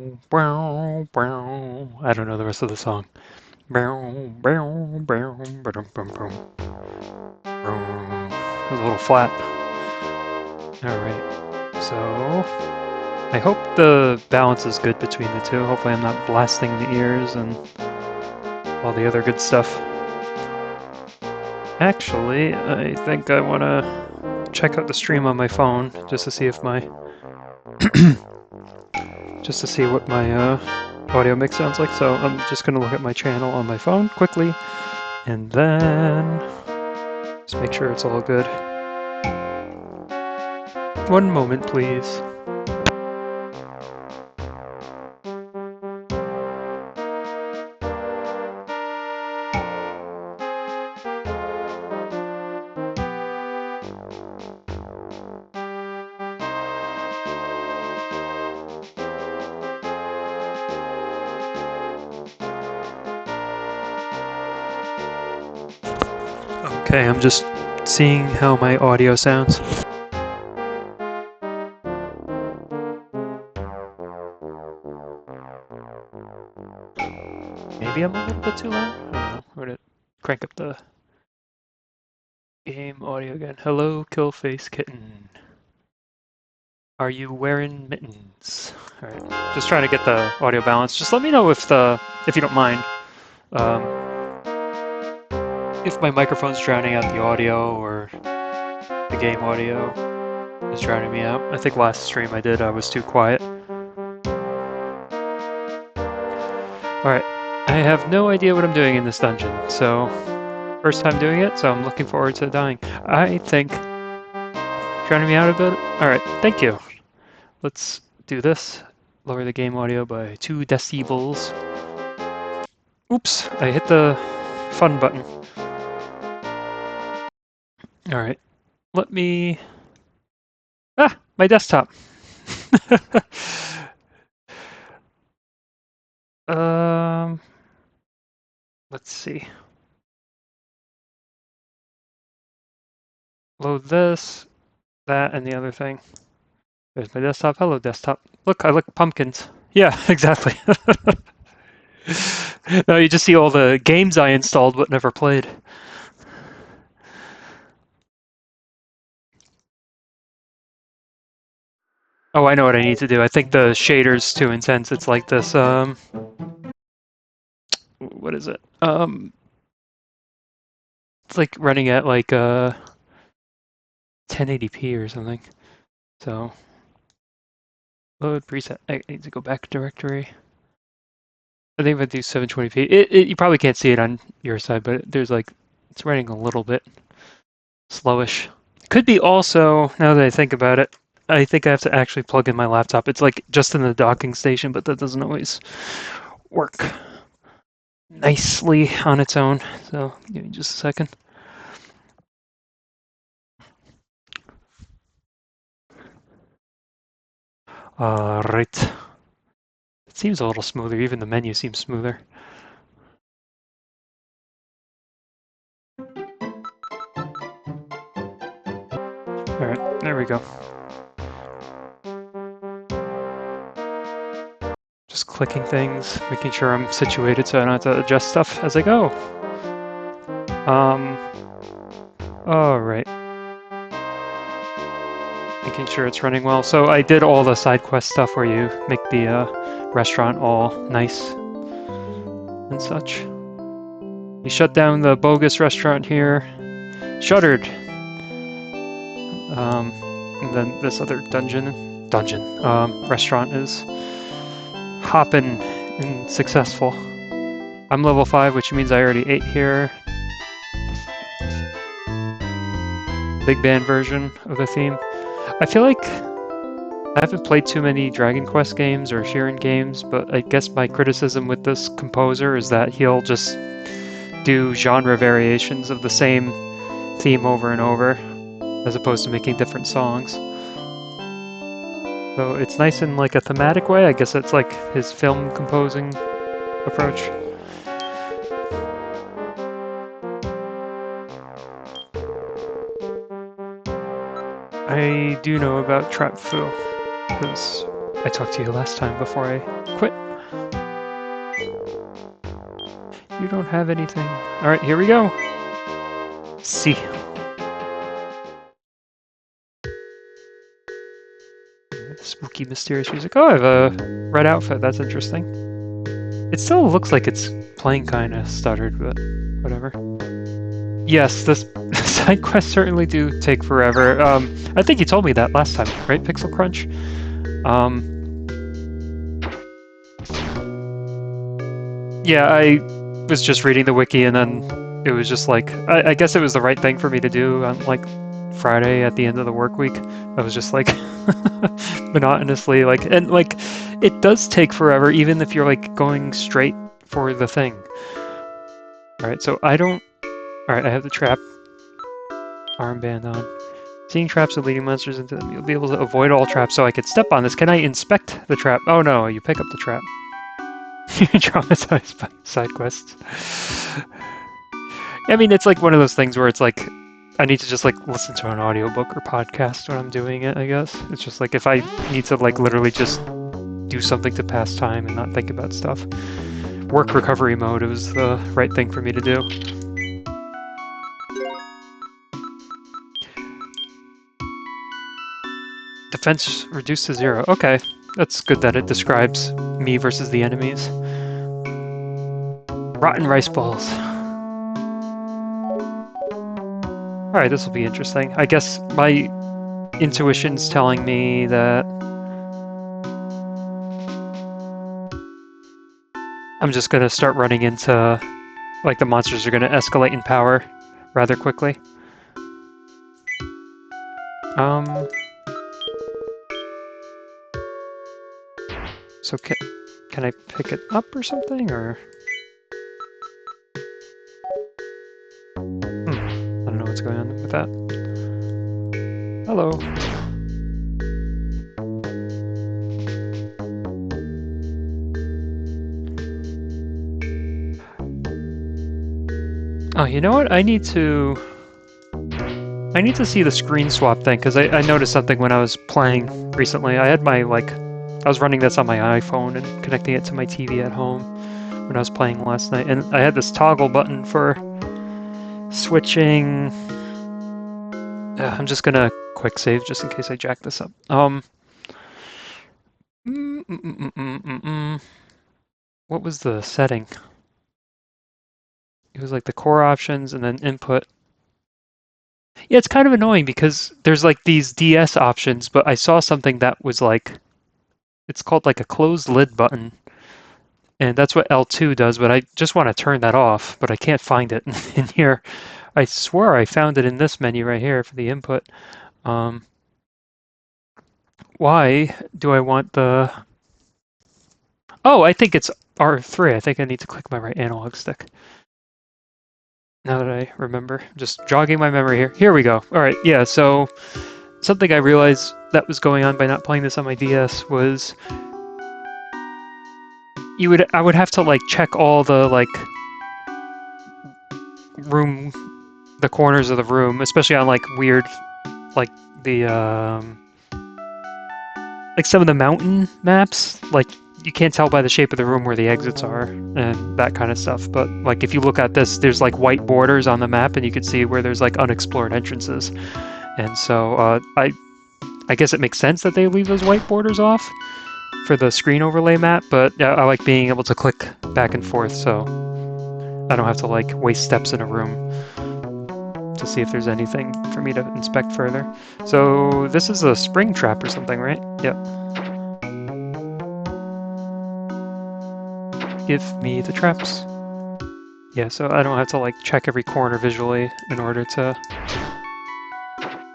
I don't know the rest of the song. It was a little flat. Alright, so I hope the balance is good between the two. Hopefully I'm not blasting the ears and all the other good stuff. Actually, I think I want to check out the stream on my phone just to see if my just to see what my audio mix sounds like. So I'm just going to look at my channel on my phone quickly and then just make sure it's all good. One moment, please. Okay, I'm just seeing how my audio sounds. Maybe I'm a little bit too loud? I don't know. I'm gonna crank up the game audio again. Hello, Killface Kitten. Are you wearing mittens? Alright, just trying to get the audio balance. Just let me know if you don't mind. If my microphone's drowning out the audio or the game audio is drowning me out. I think last stream I was too quiet. Alright, I have no idea what I'm doing in this dungeon, so first time doing it, so I'm looking forward to dying. I think drowning me out a bit. Alright, thank you. Let's do this. Lower the game audio by 2 decibels. Oops, I hit the fun button. Alright, let me... Ah, my desktop. Let's see. Load this, that, and the other thing. There's my desktop. Hello, desktop. Look, I like pumpkins. Yeah, exactly. No, you just see all the games I installed but never played. Oh, I know what I need to do. I think the shader's too intense. It's like this, what is it? It's like running at like 1080p or something. So, load preset. I need to go back to directory. I think if I do 720p, you probably can't see it on your side, but there's like, it's running a little bit slowish. Could be also, now that I think about it, I think I have to actually plug in my laptop. It's like just in the docking station, but that doesn't always work nicely on its own. So give me just a second. Right. It seems a little smoother. Even the menu seems smoother. Alright, there we go. Just clicking things, making sure I'm situated so I don't have to adjust stuff as I go. Alright. Making sure it's running well. So I did all the side quest stuff where you make the restaurant all nice and such. We shut down the bogus restaurant here. Shuttered. And then this other restaurant is hopping and successful. I'm level 5, which means I already ate here. Big band version of the theme. I feel like I haven't played too many Dragon Quest games or Shiren games, but I guess my criticism with this composer is that he'll just do genre variations of the same theme over and over, as opposed to making different songs. So it's nice in like a thematic way. I guess it's like his film composing approach. I do know about Trap Fu, because I talked to you last time before I quit. You don't have anything. Alright, here we go. See. Spooky, mysterious music. Oh, I have a red outfit. That's interesting. It still looks like it's playing kind of stuttered, but whatever. Yes, this side quests certainly do take forever. I think you told me that last time, right, Pixel Crunch? Yeah, I was just reading the wiki and then it was just like, I guess it was the right thing for me to do on like Friday at the end of the work week. I was just like monotonously like, and like it does take forever even if you're like going straight for the thing. Alright, so I don't, alright, I have the trap armband on. Seeing traps and leading monsters into them, you'll be able to avoid all traps, so I could step on this. Can I inspect the trap? Oh no, you pick up the trap. You're traumatized by side quests. I mean, it's like one of those things where it's like, I need to just like listen to an audiobook or podcast when I'm doing it, I guess. It's just like if I need to like literally just do something to pass time and not think about stuff. Work recovery mode, it was the right thing for me to do. Defense reduced to 0. Okay, that's good that it describes me versus the enemies. Rotten rice balls. Alright, this will be interesting. I guess my intuition's telling me that I'm just gonna start running into, like, the monsters are gonna escalate in power rather quickly. So can I pick it up or something, or? I don't know what's going on with that. Hello. Oh, you know what? I need to see the screen swap thing, because I noticed something when I was playing recently. I had my, like, I was running this on my iPhone and connecting it to my TV at home when I was playing last night, and I had this toggle button for switching. I'm just gonna quick save just in case I jack this up. What was the setting? It was like the core options and then input. Yeah, it's kind of annoying because there's like these DS options, but I saw something that was like, it's called like a closed lid button. And that's what L2 does, but I just want to turn that off, but I can't find it in here. I swear I found it in this menu right here for the input. Why do I want the... Oh, I think it's R3. I think I need to click my right analog stick. Now that I remember, just jogging my memory here. Here we go. All right, yeah, so something I realized that was going on by not playing this on my DS was I would have to like check all the like the corners of the room, especially on like weird, like the like some of the mountain maps, like you can't tell by the shape of the room where the exits are and that kind of stuff. But like if you look at this, there's like white borders on the map and you can see where there's like unexplored entrances. And so I guess it makes sense that they leave those white borders off for the screen overlay map, but I like being able to click back and forth so I don't have to like waste steps in a room to see if there's anything for me to inspect further. So this is a spring trap or something, right? Yep. Give me the traps. Yeah, so I don't have to like check every corner visually in order to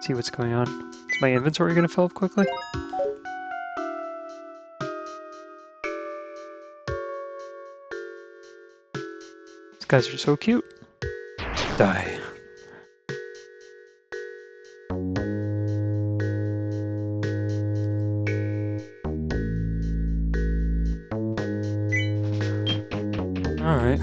see what's going on. Is my inventory gonna fill up quickly? These guys are so cute. Die. Alright.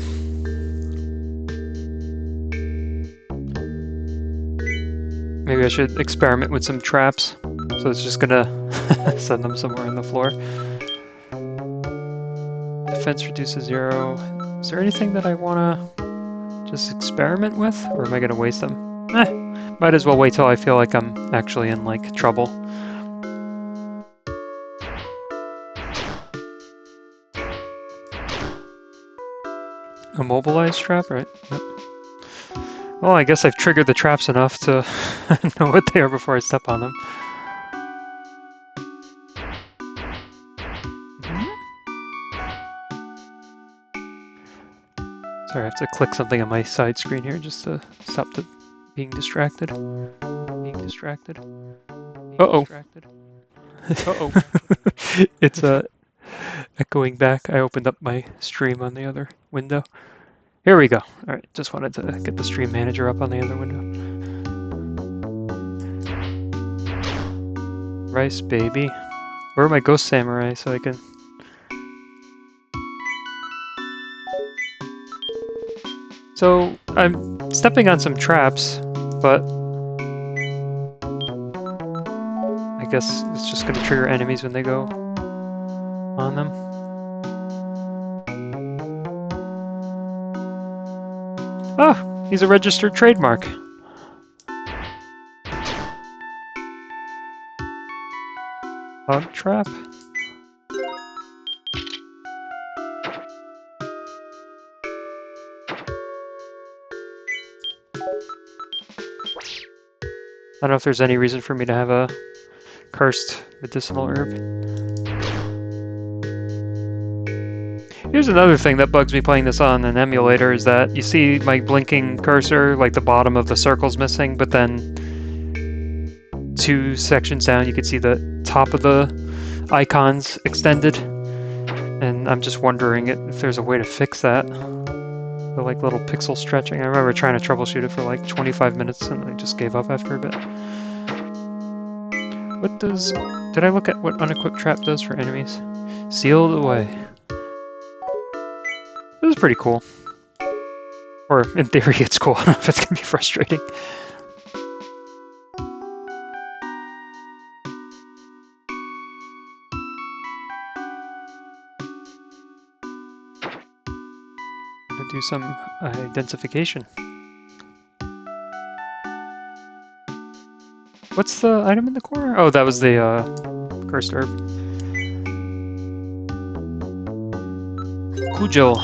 Maybe I should experiment with some traps. So it's just gonna send them somewhere on the floor. defense reduces 0. Is there anything that I want to just experiment with? Or am I going to waste them? Might as well wait till I feel like I'm actually in, like, trouble. Immobilized trap, right? Yep. Well, I guess I've triggered the traps enough to know what they are before I step on them. Sorry, I have to click something on my side screen here just to stop being distracted. Uh-oh. Uh-oh. It's echoing back. I opened up my stream on the other window. Here we go. All right, just wanted to get the stream manager up on the other window. Rice baby. Where are my ghost samurai so I can... So, I'm stepping on some traps, but I guess it's just going to trigger enemies when they go on them. Oh, he's a registered trademark. Hog trap. I don't know if there's any reason for me to have a cursed medicinal herb. Here's another thing that bugs me playing this on an emulator is that you see my blinking cursor, like the bottom of the circle's missing, but then 2 sections down you can see the top of the icons extended. And I'm just wondering if there's a way to fix that. The like little pixel stretching. I remember trying to troubleshoot it for like 25 minutes and I just gave up after a bit. What does... Did I look at what unequipped trap does for enemies? Sealed away. This is pretty cool. Or, in theory, it's cool. I don't know if it's gonna be frustrating. I'm gonna do some identification. What's the item in the corner? Oh, that was the cursed herb. Kujil.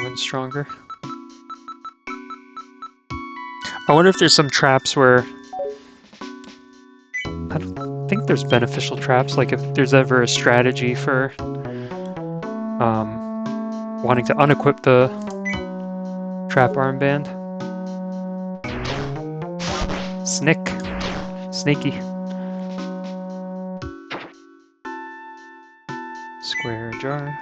One's stronger. I wonder if there's some traps where... I don't think there's beneficial traps, like if there's ever a strategy for wanting to unequip the trap armband. Snaky. Square jar.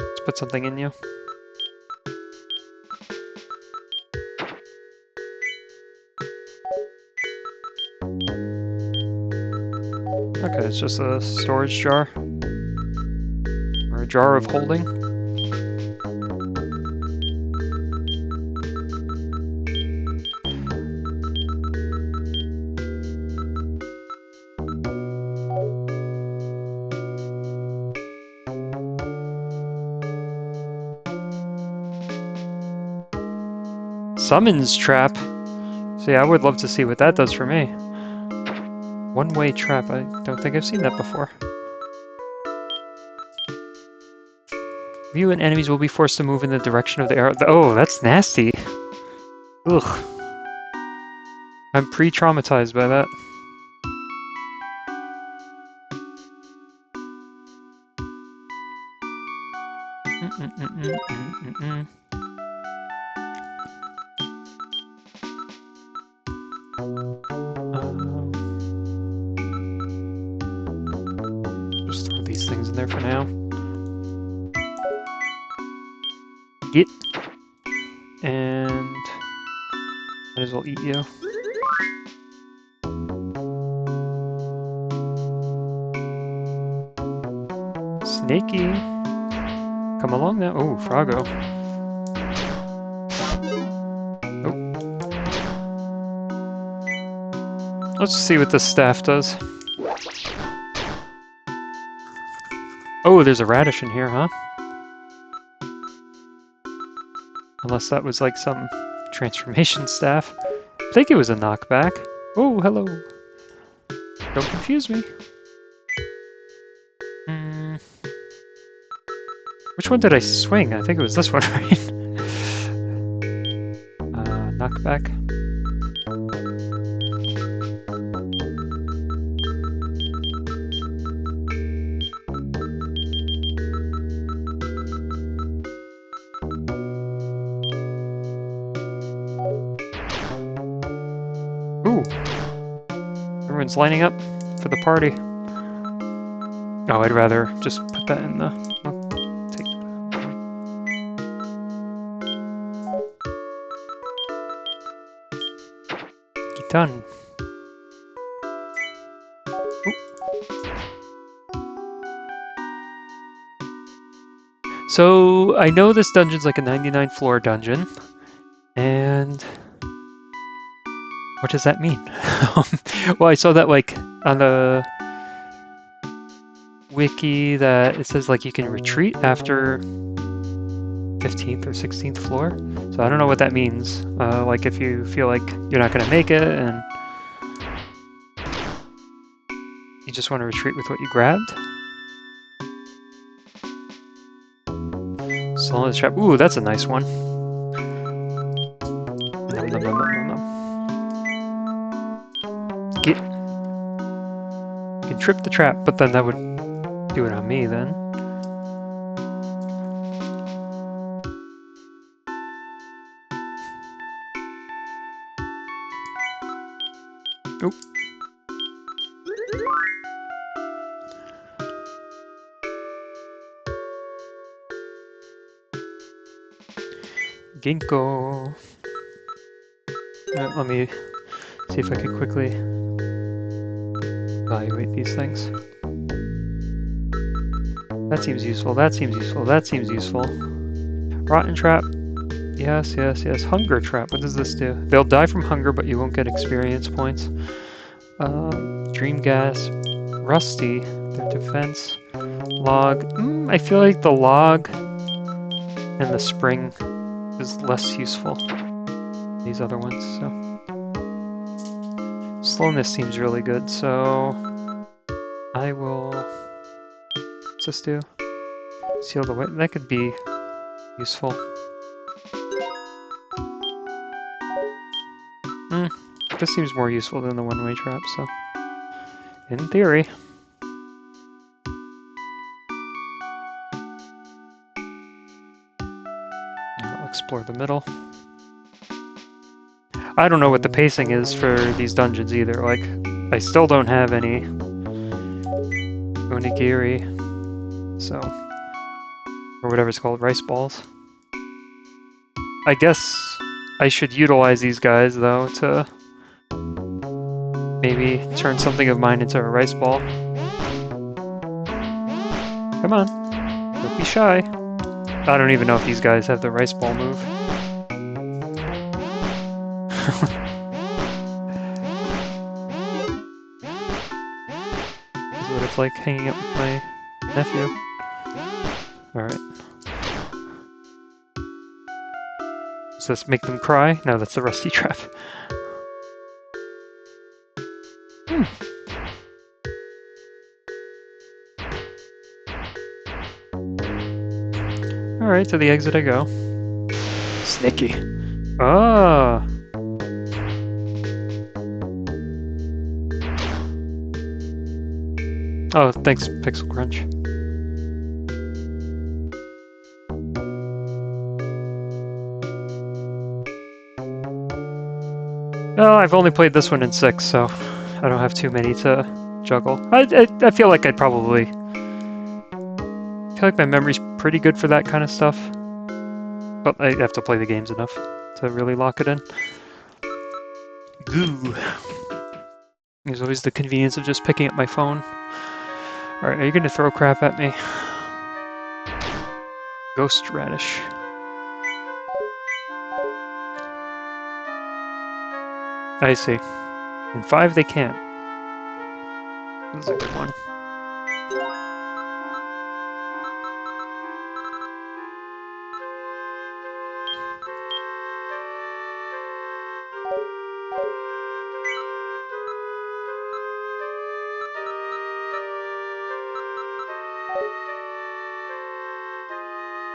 Let's put something in you. Okay, it's just a storage jar. Or a jar of holding. Summons trap. See, I would love to see what that does for me. One-way trap. I don't think I've seen that before. You and enemies will be forced to move in the direction of the arrow. Oh, that's nasty. Ugh. I'm pre-traumatized by that. Just throw these things in there for now. Get. And might as well eat you. Snaky. Come along now. Oh, Froggo. Oh. Let's see what this staff does. Oh, there's a radish in here, huh? Unless that was like some transformation staff. I think it was a knockback. Oh, hello. Don't confuse me. Which one did I swing? I think it was this one, right? Knockback. Ooh. Everyone's lining up for the party. Oh, I'd rather just put that in the... I'll take it. Done. Ooh. So, I know this dungeon's like a 99 floor dungeon, and... What does that mean? Well, I saw that like on the wiki that it says like you can retreat after 15th or 16th floor. So I don't know what that means. Like if you feel like you're not going to make it and you just want to retreat with what you grabbed. Slow the trap. Ooh, that's a nice one. Nom, nom, nom, nom, nom. You can trip the trap, but then that would do it on me then. Oop. Ginkgo. Let me see if I can quickly evaluate these things. That seems useful, that seems useful, that seems useful. Rotten trap. Yes, yes, yes. Hunger trap. What does this do? They'll die from hunger, but you won't get experience points. Dream gas. Rusty. Their defense. Log. I feel like the log and the spring is less useful than these other ones, so. Slowness seems really good, so I will... What's this do? Seal the way. That could be useful. This seems more useful than the one-way trap, so... In theory. I'll explore the middle. I don't know what the pacing is for these dungeons either. Like, I still don't have any onigiri, so... Or whatever it's called, rice balls. I guess I should utilize these guys, though, to maybe turn something of mine into a rice ball. Come on, don't be shy. I don't even know if these guys have the rice ball move. This is what it's like hanging out with my nephew. Alright. Does this make them cry? No, that's the rusty trap. Alright, to the exit I go. Sneaky. Ah! Oh, thanks, Pixel Crunch. No, I've only played this one in 6, so I don't have too many to juggle. I feel like I'd probably... I feel like my memory's pretty good for that kind of stuff. But I have to play the games enough to really lock it in. Goo! There's always the convenience of just picking up my phone. Alright, are you gonna throw crap at me? Ghost radish. I see. In 5, they can't. This is a good one.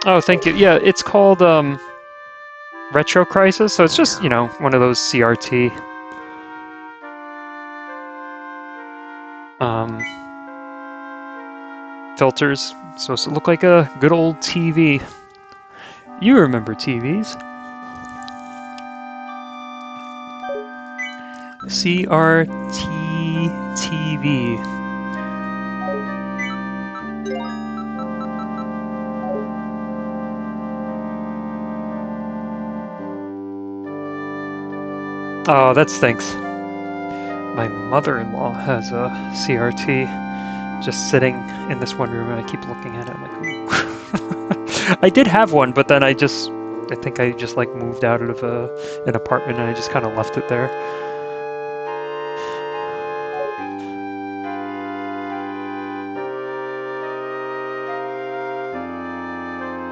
Oh, thank you. Yeah, it's called Retro Crisis, so it's just, one of those CRT filters. It's supposed to look like a good old TV. You remember TVs. CRT TV. Oh, that stinks. My mother-in-law has a CRT just sitting in this one room, and I keep looking at it. I'm like, ooh. I did have one, but then I think I just like moved out of an apartment, and I just kind of left it there.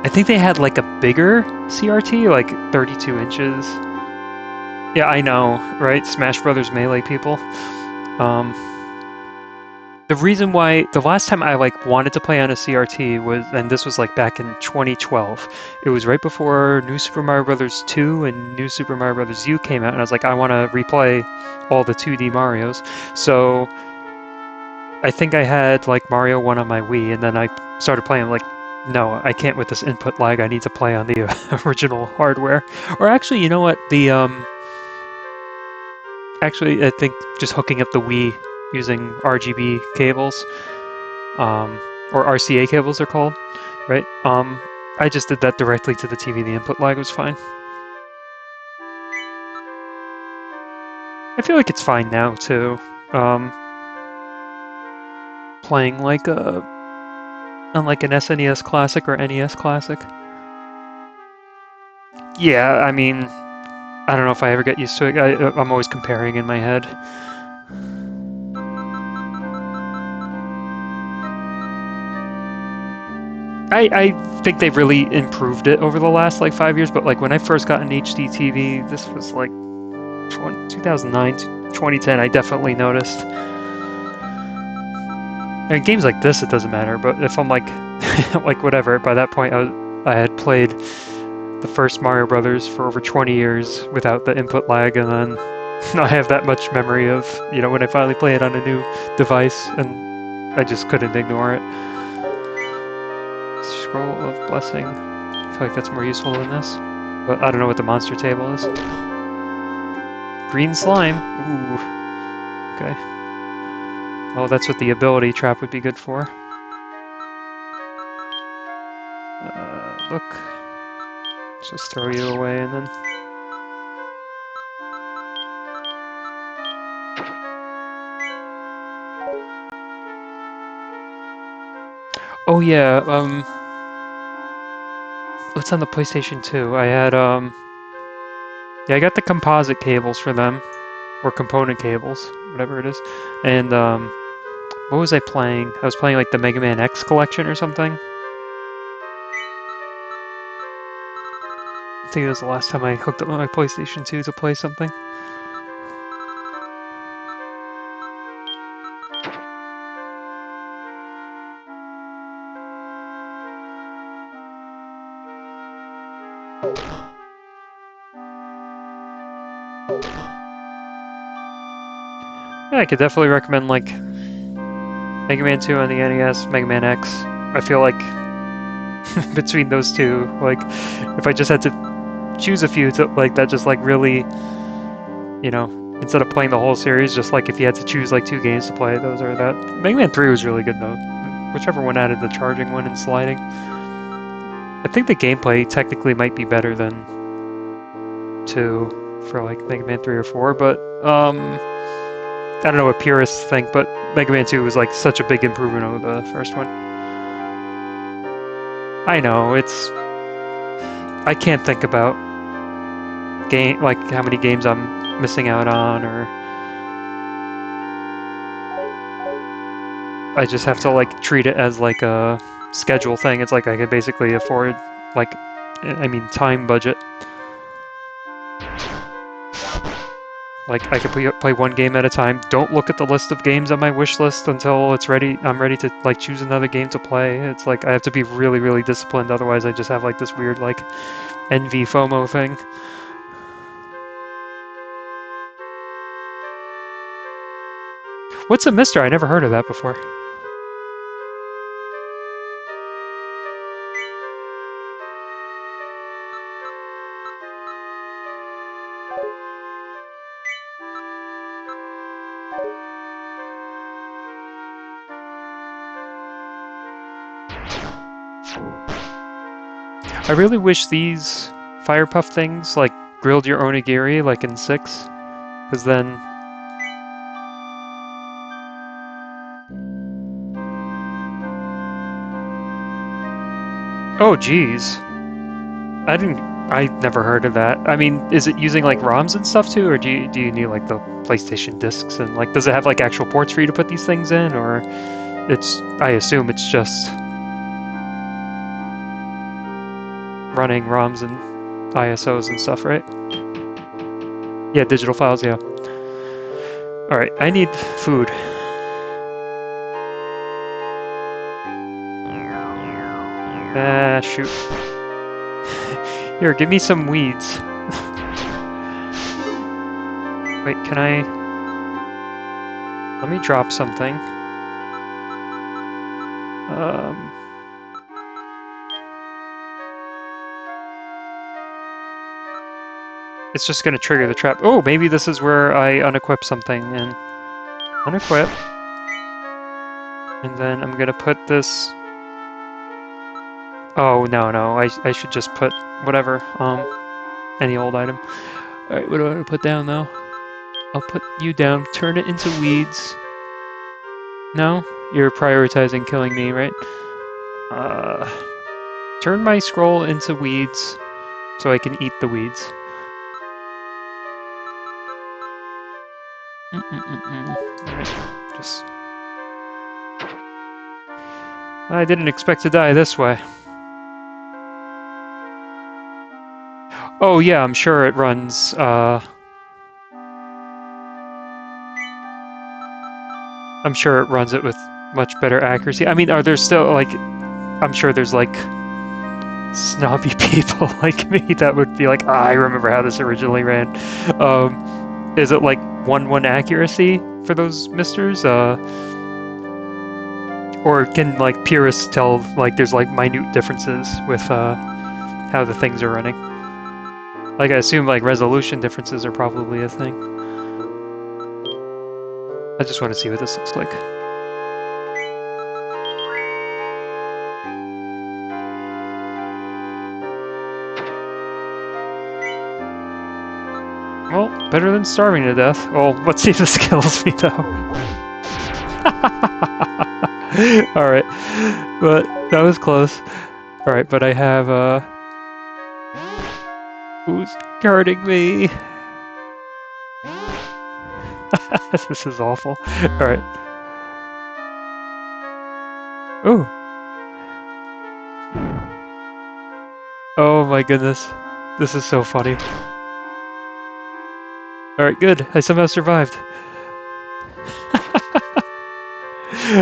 I think they had like a bigger CRT, like 32 inches. Yeah, I know, right? Smash Brothers Melee people. The reason why the last time I like wanted to play on a CRT was, and this was like back in 2012. It was right before New Super Mario Bros. 2 and New Super Mario Bros. U came out, and I was like, I want to replay all the 2D Marios. So I think I had like Mario 1 on my Wii, and then I started playing like, no, I can't with this input lag. I need to play on the original hardware. Or actually, you know what? Actually, I think just hooking up the Wii using RGB cables, or RCA cables they're called, right? I just did that directly to the TV. The input lag was fine. I feel like it's fine now too. Playing like on like an SNES Classic or NES Classic. Yeah, I mean, I don't know if I ever get used to it. I'm always comparing in my head. I think they've really improved it over the last like 5 years, but like when I first got an HD TV, this was like 2009, 2010, I definitely noticed. I mean, games like this, it doesn't matter, but if I'm like, like whatever, by that point I had played the first Mario Brothers for over 20 years without the input lag, and then I have that much memory of, when I finally play it on a new device, and I just couldn't ignore it. Scroll of Blessing. I feel like that's more useful than this, but I don't know what the monster table is. Green slime. Ooh. Okay. Oh, that's what the ability trap would be good for. Look. Just throw you away and then... Oh yeah, what's on the PlayStation 2? I had, yeah, I got the composite cables for them, or component cables, whatever it is. And, what was I playing? I was playing like the Mega Man X collection or something. I think it was the last time I hooked up my PlayStation 2 to play something. Yeah, I could definitely recommend like Mega Man 2 on the NES, Mega Man X. I feel like between those two, like if I just had to choose a few, to, like that just like really, instead of playing the whole series, just like if you had to choose like 2 games to play, those are that. Mega Man 3 was really good though. Whichever one added the charging one and sliding. I think the gameplay technically might be better than 2 for like Mega Man 3 or 4, but I don't know what purists think, but Mega Man 2 was like such a big improvement over the first one. I know, I can't think about like how many games I'm missing out on, or I just have to like treat it as like a schedule thing. It's like I could basically afford like, I mean, time budget. Like I could play one game at a time. Don't look at the list of games on my wish list until it's ready. I'm ready to like choose another game to play. It's like I have to be really, really disciplined. Otherwise, I just have like this weird like envy FOMO thing. What's a Mister? I never heard of that before. I really wish these fire puff things like grilled your onigiri like in 6, because then. Oh, geez. I never heard of that. I mean, is it using like ROMs and stuff too, or do you need like the PlayStation discs and like does it have like actual ports for you to put these things in, or it's I assume it's just running ROMs and ISOs and stuff, right? Yeah, digital files, yeah. All right, I need food. Ah, shoot. Here, give me some weeds. Wait, can I... Let me drop something. It's just gonna trigger the trap. Oh, maybe this is where I unequip something and... Unequip. And then I'm gonna put this... Oh, no, I should just put whatever, any old item. Alright, what do I want to put down, though? I'll put you down, turn it into weeds. No? You're prioritizing killing me, right? Turn my scroll into weeds so I can eat the weeds. Alright, just... I didn't expect to die this way. Oh yeah, I'm sure it runs, I'm sure it runs it with much better accuracy. I mean, are there still, like... I'm sure there's, like, snobby people like me that would be like, I remember how this originally ran. Is it, like, 1-1 accuracy for those misters? Or can, like, purists tell, like, there's, like, minute differences with, how the things are running? Like, I assume, like, resolution differences are probably a thing. I just want to see what this looks like. Well, better than starving to death. Well, let's see if this kills me, though. Alright, but that was close. Alright, but I have, who's guarding me? This is awful. Alright. Ooh. Oh my goodness. This is so funny. Alright, good. I somehow survived.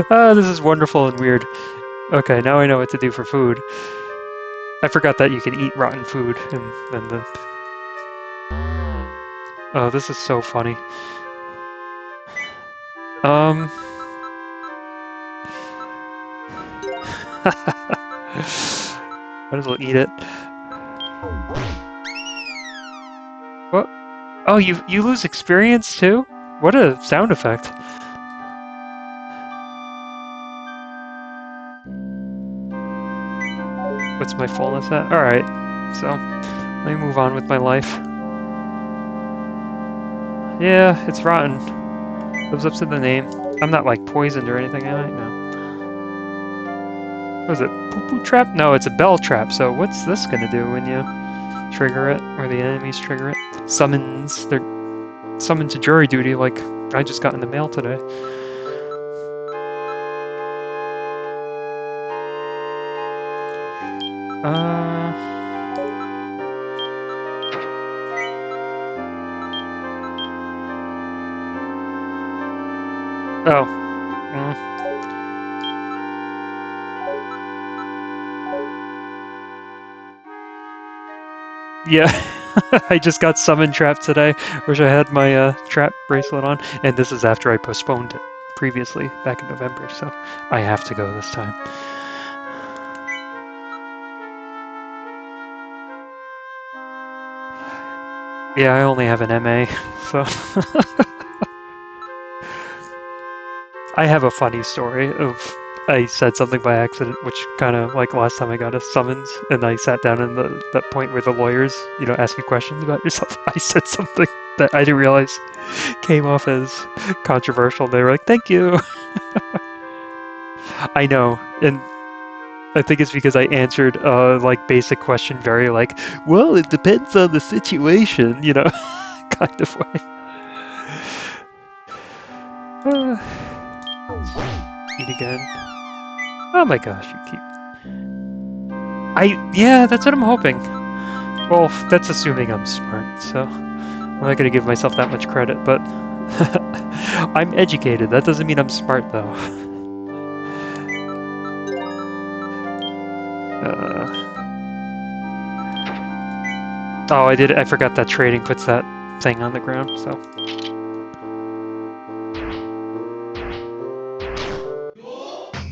This is wonderful and weird. Okay, now I know what to do for food. I forgot that you can eat rotten food, and then the... Oh, this is so funny. Might as well eat it. What? Oh, you lose experience too? What a sound effect. What's my fullness at? Alright, so let me move on with my life. Yeah, it's rotten. Lives up to the name. I'm not like poisoned or anything, am I? No. What is it? Poo-poo trap? No, it's a bell trap, so what's this gonna do when you trigger it, or the enemies trigger it? Summons. They're summoned to jury duty like I just got in the mail today. Uh. Oh. Mm. Yeah. I just got summon trapped today. Wish I had my trap bracelet on. And this is after I postponed it previously back in November, so I have to go this time. Yeah, I only have an MA, so I have a funny story of I said something by accident, which kind of like last time I got a summons, and I sat down in that point where the lawyers, ask you questions about yourself. I said something that I didn't realize came off as controversial. They were like, "Thank you." I know, and I think it's because I answered like basic question very like, "Well, it depends on the situation," kind of way. Uh, eat again. Oh my gosh, you keep. Yeah, that's what I'm hoping. Well, that's assuming I'm smart, so I'm not gonna give myself that much credit, but I'm educated. That doesn't mean I'm smart, though. Oh, I forgot that trading puts that thing on the ground, so.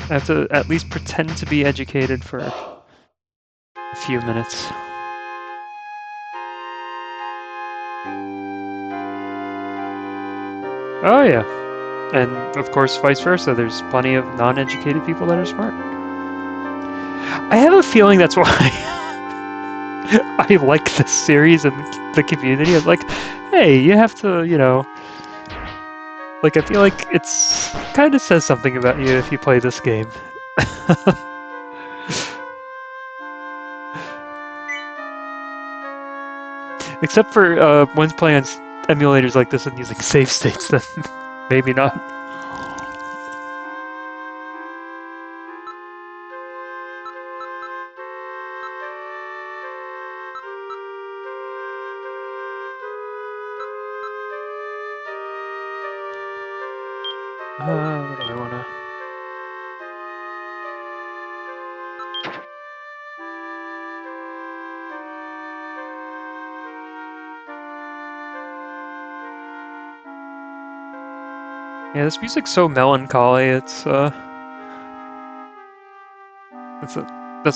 I have to at least pretend to be educated for a few minutes. Oh, yeah. And, of course, vice versa. There's plenty of non-educated people that are smart. I have a feeling that's why I like this series and the community. I'm like, hey, you have to, like, I feel like it's kind of says something about you if you play this game. Except for one's playing on emulators like this and using save states, then maybe not. What do I want to... Yeah, this music's so melancholy. That's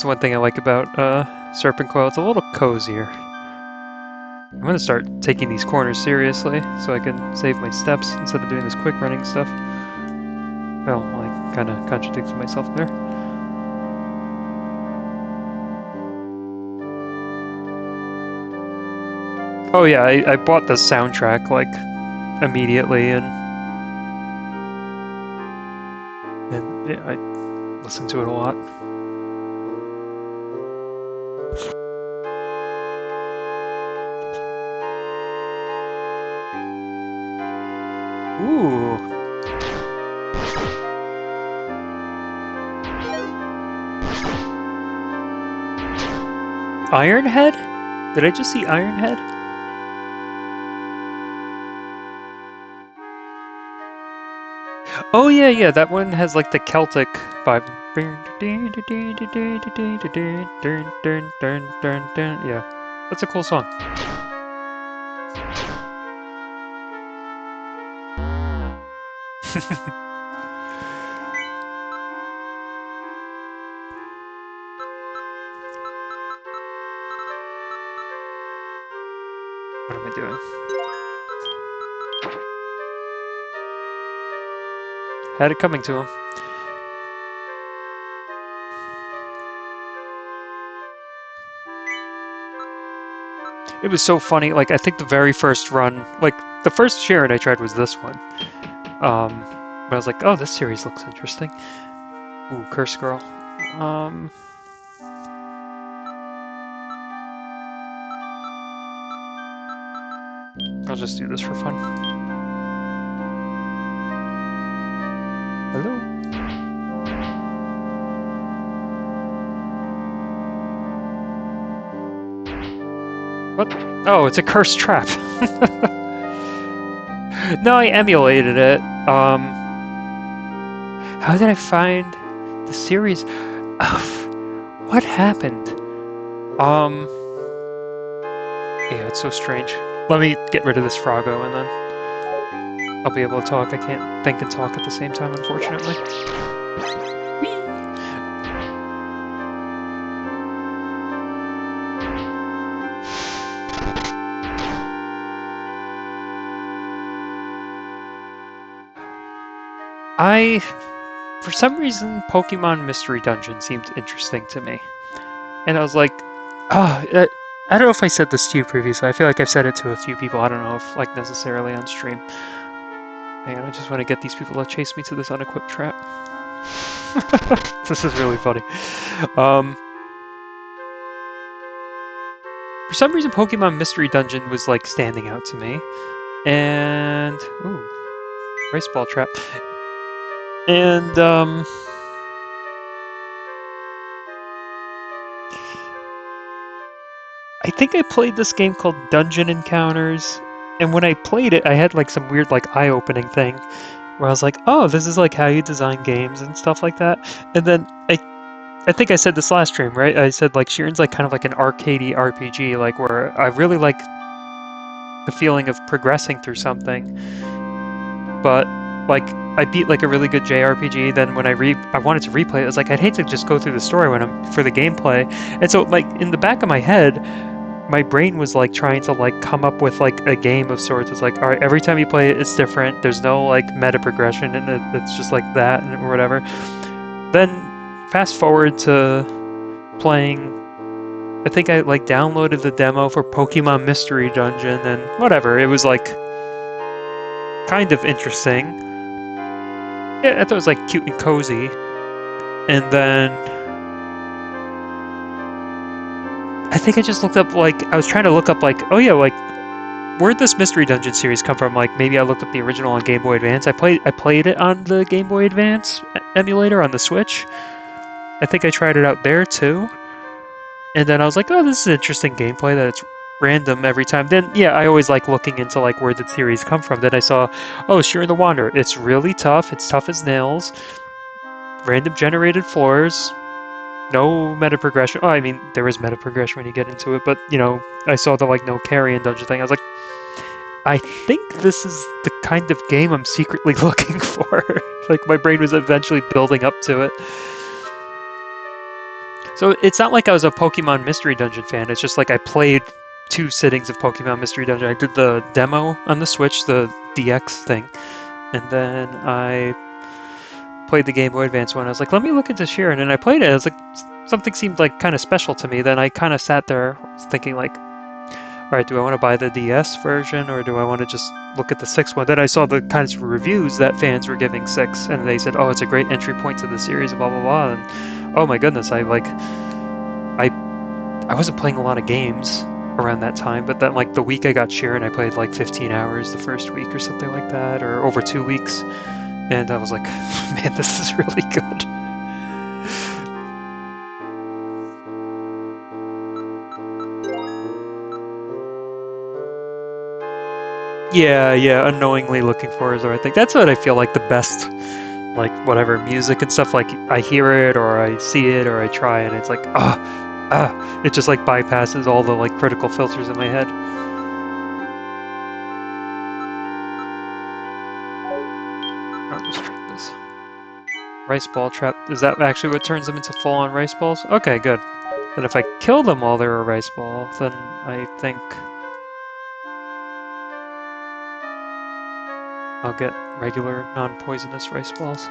one thing I like about Serpent Coil. It's a little cozier. I'm gonna start taking these corners seriously so I can save my steps instead of doing this quick running stuff. Well, I kind of contradicted myself there. Oh yeah, I bought the soundtrack like immediately and yeah, I listened to it a lot. Ooh. Ironhead? Did I just see Ironhead? Oh yeah, yeah, that one has like the Celtic vibe. Yeah, that's a cool song. What am I doing? Had it coming to him. It was so funny. Like, I think the very first run, like, the first Shiren I tried was this one. But I was like, oh, this series looks interesting. Ooh, Curse Girl. I'll just do this for fun. Hello? Oh, it's a cursed trap. No, I emulated it. How did I find the series? What happened? Um, yeah, it's so strange. Let me get rid of this Froggo and then I'll be able to talk. I can't think and talk at the same time, unfortunately. For some reason, Pokemon Mystery Dungeon seemed interesting to me. And I was like, oh, I don't know if I said this to you previously. I feel like I've said it to a few people. I don't know if, like, necessarily on stream. Hang on, I just want to get these people to chase me to this unequipped trap. This is really funny. For some reason, Pokemon Mystery Dungeon was, like, standing out to me. And... ooh, Rice Ball Trap. And, I think I played this game called Dungeon Encounters, and when I played it, I had like some weird like eye-opening thing where I was like, "Oh, this is like how you design games and stuff like that." And then I think I said this last stream, right? I said like Shiren's like kind of like an arcadey RPG, like where I really like the feeling of progressing through something, but like I beat like a really good JRPG. Then when I wanted to replay it, I was like, I'd hate to just go through the story when I'm for the gameplay. And so like in the back of my head, my brain was like trying to like come up with like a game of sorts. It's like, all right, every time you play it, it's different. There's no like meta progression, and it's just like that or whatever. Then fast forward to playing. I think I like downloaded the demo for Pokemon Mystery Dungeon, and whatever. It was like kind of interesting. Yeah, I thought it was like cute and cozy. And then I think I just looked up like I was trying to look up like, oh yeah, like where'd this Mystery Dungeon series come from? Like maybe I looked up the original on Game Boy Advance. I played it on the Game Boy Advance emulator on the Switch. I think I tried it out there too. And then I was like, oh, this is interesting gameplay that it's random every time. Then yeah, I always like looking into like where the series come from. Then I saw, oh, Shiren the Wanderer. It's really tough. It's tough as nails. Random generated floors. No meta progression. Oh, I mean, there is meta progression when you get into it, but you know, I saw the like no carry and dungeon thing. I was like, I think this is the kind of game I'm secretly looking for. Like my brain was eventually building up to it. So it's not like I was a Pokemon Mystery Dungeon fan. It's just like I played 2 sittings of Pokemon Mystery Dungeon. I did the demo on the Switch, the DX thing, and then I played the Game Boy Advance one. I was like, let me look into Shiren, and I played it. I was like, something seemed like kind of special to me. Then I kind of sat there thinking like, all right, do I want to buy the DS version or do I want to just look at the 6 one? Then I saw the kinds of reviews that fans were giving 6, and they said, oh, it's a great entry point to the series, blah blah blah. And oh my goodness, I wasn't playing a lot of games around that time, but then like the week I got Shiren, I played like 15 hours the first week or something like that, or over 2 weeks, and I was like, man, this is really good. Yeah, unknowingly looking for is the right thing. That's what I feel like the best, like whatever music and stuff. Like I hear it or I see it or I try it. And it's like it just like bypasses all the like critical filters in my head. I'll just try this rice ball trap. Is that actually what turns them into full-on rice balls? Okay, good. Then if I kill them while they're a rice ball, then I think I'll get regular non-poisonous rice balls.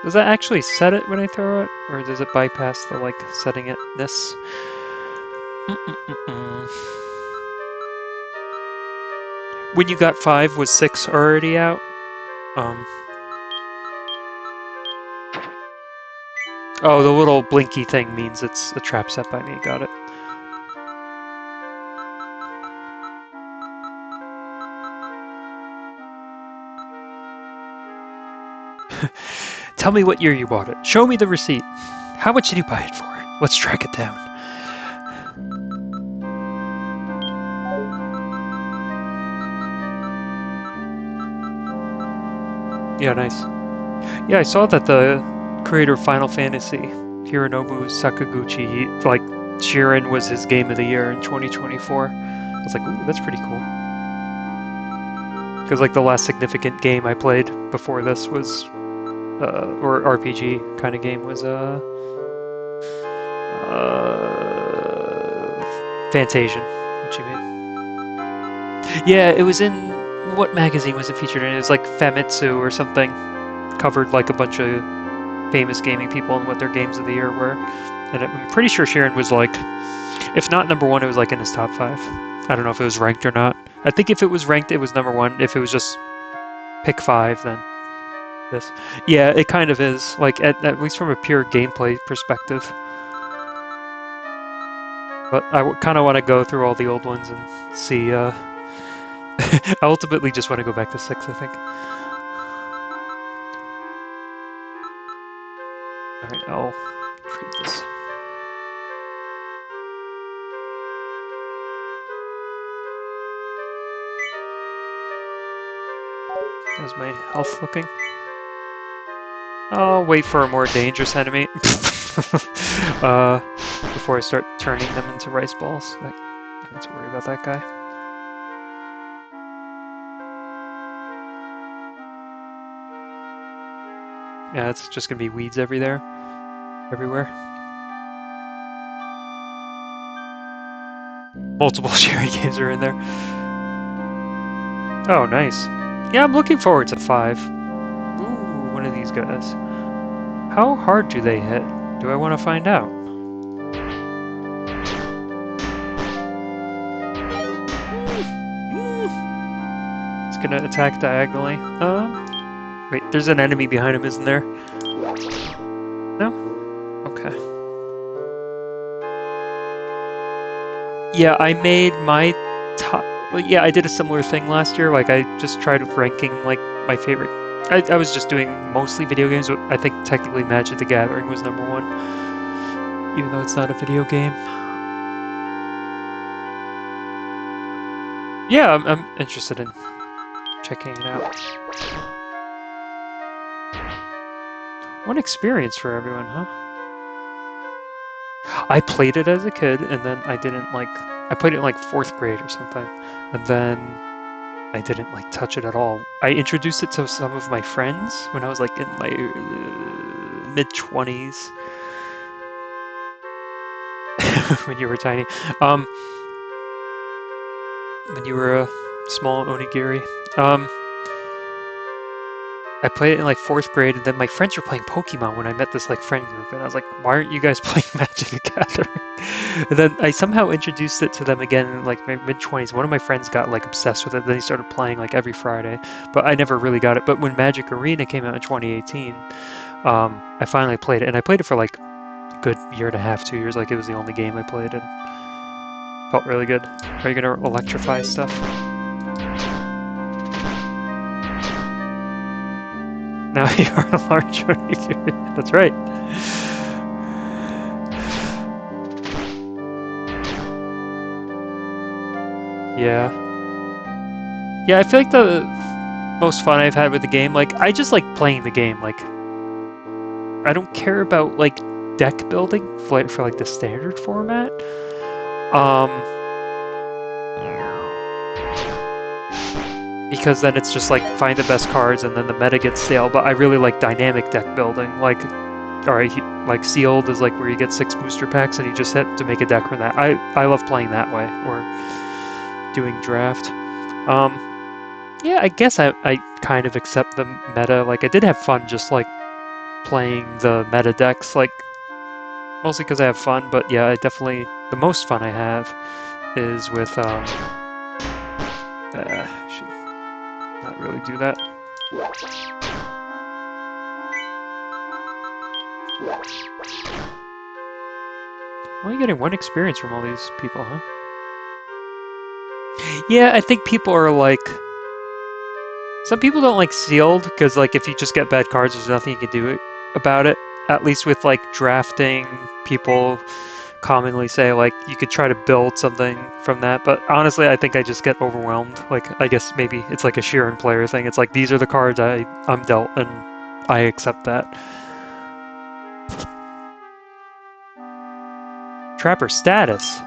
Does that actually set it when I throw it? Or does it bypass the, like, setting it-ness? When you got 5, was 6 already out? Oh, the little blinky thing means it's a trap set by me. Got it. Tell me what year you bought it. Show me the receipt. How much did you buy it for? Let's track it down. Yeah, nice. Yeah, I saw that the creator of Final Fantasy, Hironobu Sakaguchi, like Shiren was his game of the year in 2024. I was like, ooh, that's pretty cool. Because like the last significant game I played before this was, or RPG kind of game was Fantasian, which you made. Yeah, it was in what magazine was it featured in? It was like Famitsu or something. Covered like a bunch of famous gaming people and what their games of the year were. And I'm pretty sure Shiren was like, if not number one, it was like in his top 5. I don't know if it was ranked or not. I think if it was ranked, it was number 1. If it was just pick 5, then this. Yeah, it kind of is. Like at least from a pure gameplay perspective. But I kind of want to go through all the old ones and see. I ultimately just want to go back to 6, I think. Alright, I'll trade this. How's my health looking? I'll wait for a more dangerous enemy before I start turning them into rice balls. I don't have to worry about that guy. Yeah, it's just gonna be weeds everywhere. Multiple sharing games are in there. Oh, nice. Yeah, I'm looking forward to 5. Ooh, one of these guys. How hard do they hit? Do I want to find out? It's gonna attack diagonally. Wait, there's an enemy behind him, isn't there? No? Okay. Yeah, I made my top... Well, yeah, I did a similar thing last year. Like, I just tried ranking, like, my favorite... I was just doing mostly video games, but I think technically Magic the Gathering was number 1. Even though it's not a video game. Yeah, I'm interested in checking it out. One experience for everyone, huh? I played it as a kid, and then I didn't like... I played it in like 4th grade or something, and then I didn't like touch it at all. I introduced it to some of my friends when I was like in my mid-20s. When you were tiny. When you were a small onigiri. I played it in like 4th grade, and then my friends were playing Pokemon when I met this like friend group, and I was like, why aren't you guys playing Magic the Gathering? And then I somehow introduced it to them again in like my mid-20s. One of my friends got like obsessed with it, then he started playing like every Friday, but I never really got it. But when Magic Arena came out in 2018, I finally played it, and I played it for like a good year and a half, 2 years. Like it was the only game I played, and felt really good. Are you gonna electrify stuff? Now you are a large onigiri. That's right. Yeah. Yeah, I feel like the most fun I've had with the game, like, I just like playing the game. Like, I don't care about, like, deck building for like, the standard format. Because then it's just like find the best cards and then the meta gets stale. But I really like dynamic deck building. Like, alright, like sealed is like where you get 6 booster packs and you just have to make a deck from that. I love playing that way, or doing draft. Yeah, I guess I kind of accept the meta. Like, I did have fun just like playing the meta decks, like mostly because I have fun. But yeah, I definitely the most fun I have is with should not really do that. Only getting 1 experience from all these people, huh? Yeah, I think people are like... Some people don't like sealed, because like if you just get bad cards, there's nothing you can do about it, at least with like drafting. People commonly say like you could try to build something from that, but honestly, I think I just get overwhelmed. Like I guess maybe it's like a Shiren player thing. It's like these are the cards I'm dealt, and I accept that. Trapper status,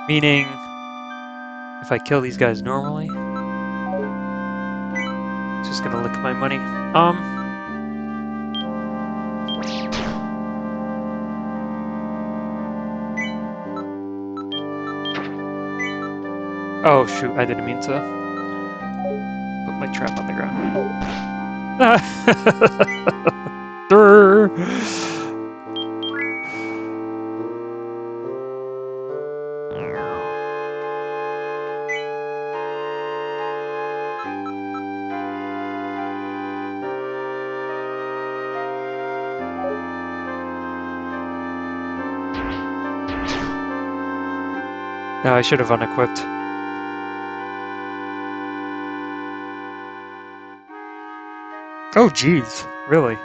meaning if I kill these guys normally, it's just gonna lick my money. Oh shoot, I didn't mean to put my trap on the ground. No, I should have unequipped. Oh, geez. Really?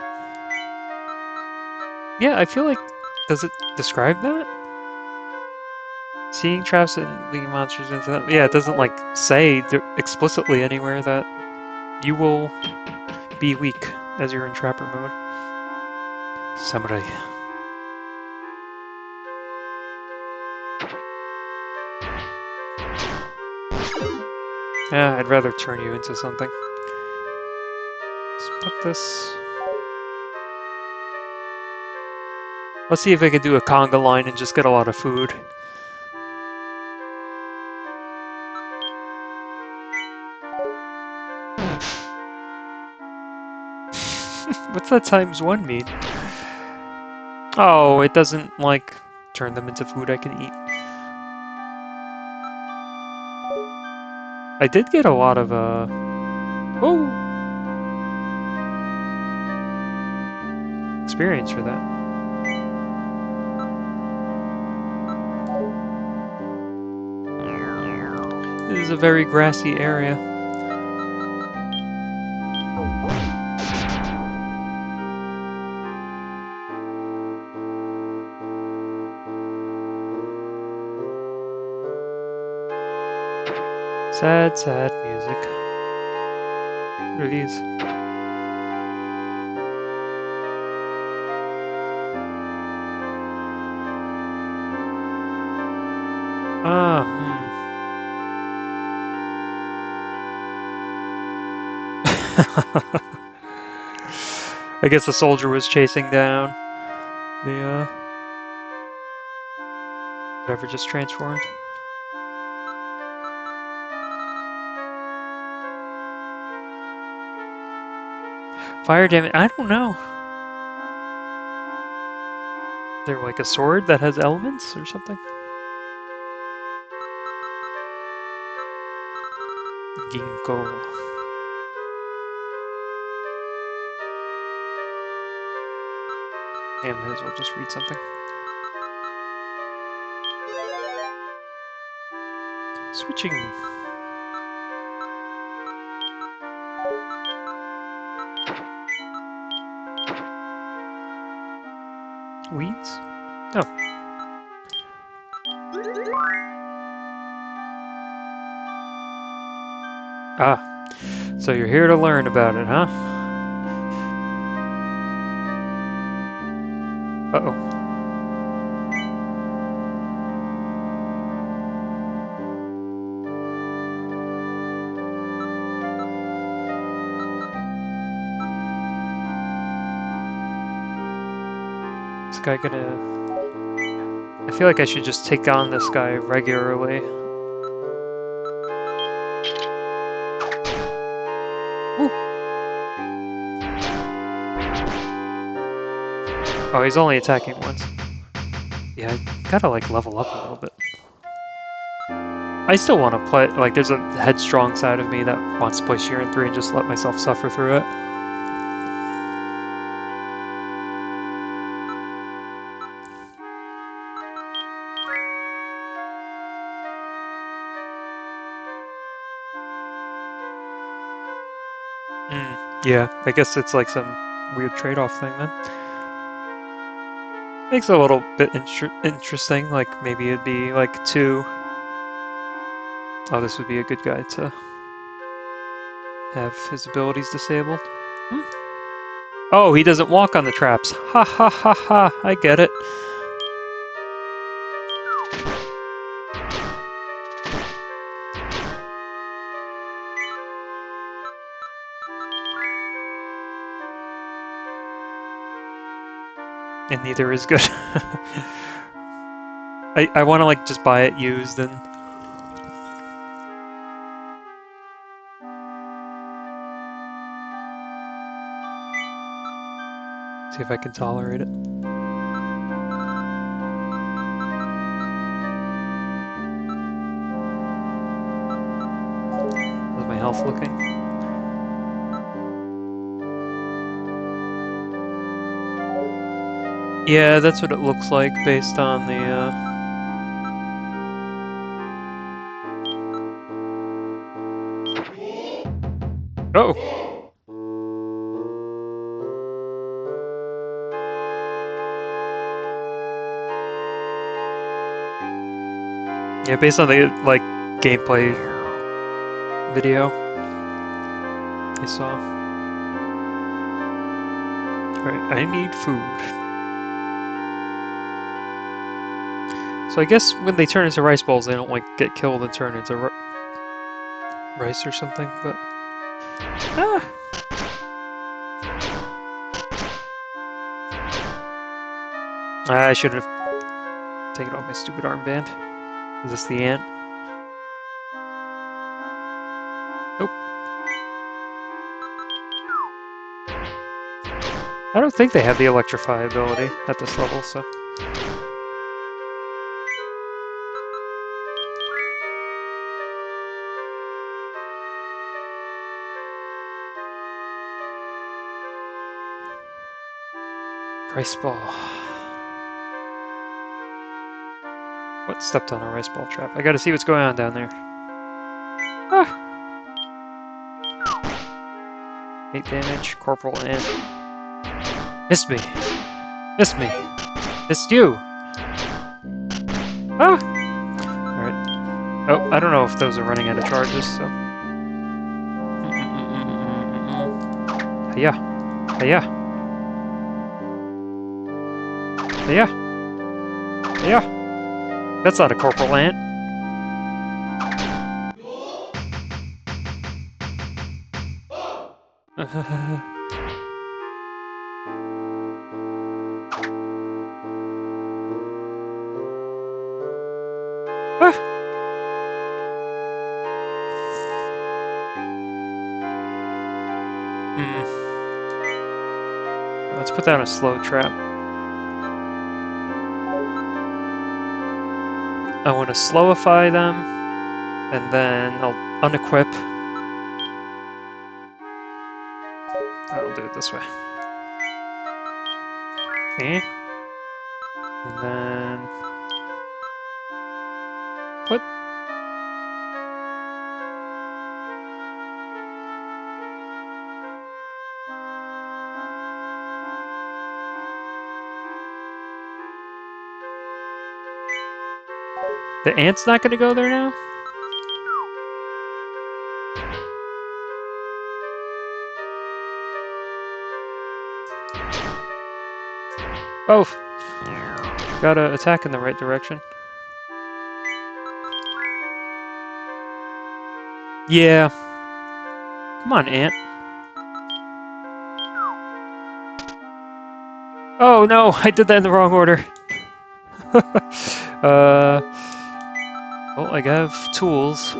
Yeah, I feel like... Does it describe that? Seeing traps and leading monsters into them? Yeah, it doesn't, like, say explicitly anywhere that you will be weak as you're in trapper mode. Samurai. Yeah, I'd rather turn you into something. Let's put this... Let's see if I can do a conga line and just get a lot of food. What's that ×1 mean? Oh, it doesn't, like, turn them into food I can eat. I did get a lot of, oh! Experience for that. This is a very grassy area. Sad, sad music. What are these? Ah, I guess the soldier was chasing down the, whatever just transformed. Fire damage, I don't know. Is there like a sword that has elements or something? Ginkgo. Yeah, might as well just read something. Switching. Weeds? Oh. Ah. So you're here to learn about it, huh? Uh-oh. This guy gonna... I feel like I should just take on this guy regularly. Woo. Oh, he's only attacking once. Yeah, I gotta like level up a little bit. I still want to play, like there's a headstrong side of me that wants to play Shiren 3 and just let myself suffer through it. Yeah, I guess it's like some weird trade-off thing then. Makes it a little bit interesting, like maybe it'd be like 2. Oh, this would be a good guy to have his abilities disabled. Hmm? Oh, he doesn't walk on the traps. Ha ha ha ha, I get it. And neither is good. I want to like just buy it used and see if I can tolerate it. How's my health looking? Yeah, that's what it looks like based on the Oh! Yeah, based on the like gameplay video I saw. Alright, I need food. So I guess when they turn into rice balls, they don't like get killed and turn into rice or something, but I should have taken off my stupid armband. Is this the ant? Nope. I don't think they have the electrify ability at this level, so. Rice ball. What stepped on a rice ball trap? I gotta see what's going on down there. Ah! 8 damage, corporal ant. Missed me. Missed me. Missed you. Ah! Alright. Oh, I don't know if those are running out of charges, so. Hiya. Hiya. Hiya. Hiya. That's not a corporal ant. Ah! Let's put down a slow trap. I want to slowify them, and then I'll unequip. I'll do it this way. Okay. And then put. The ant's not going to go there now? Oh! Gotta attack in the right direction. Yeah. Come on, ant. Oh no, I did that in the wrong order. Well, I have tools.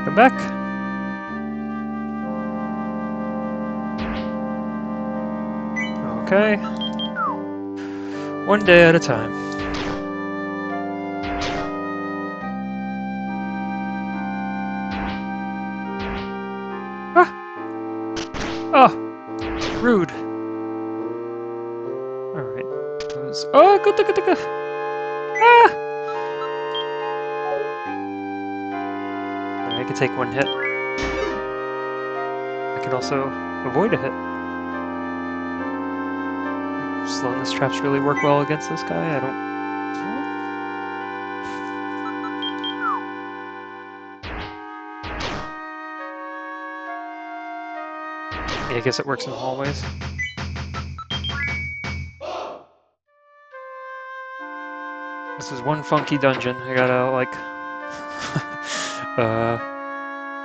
Come back. Okay. One day at a time. Ah! Oh! Rude. Alright. Oh, good. Ah! Alright, I can take one hit. I can also avoid a hit. Slowness traps really work well against this guy. I don't. Yeah, I guess it works in the hallways. This is one funky dungeon. I gotta, like,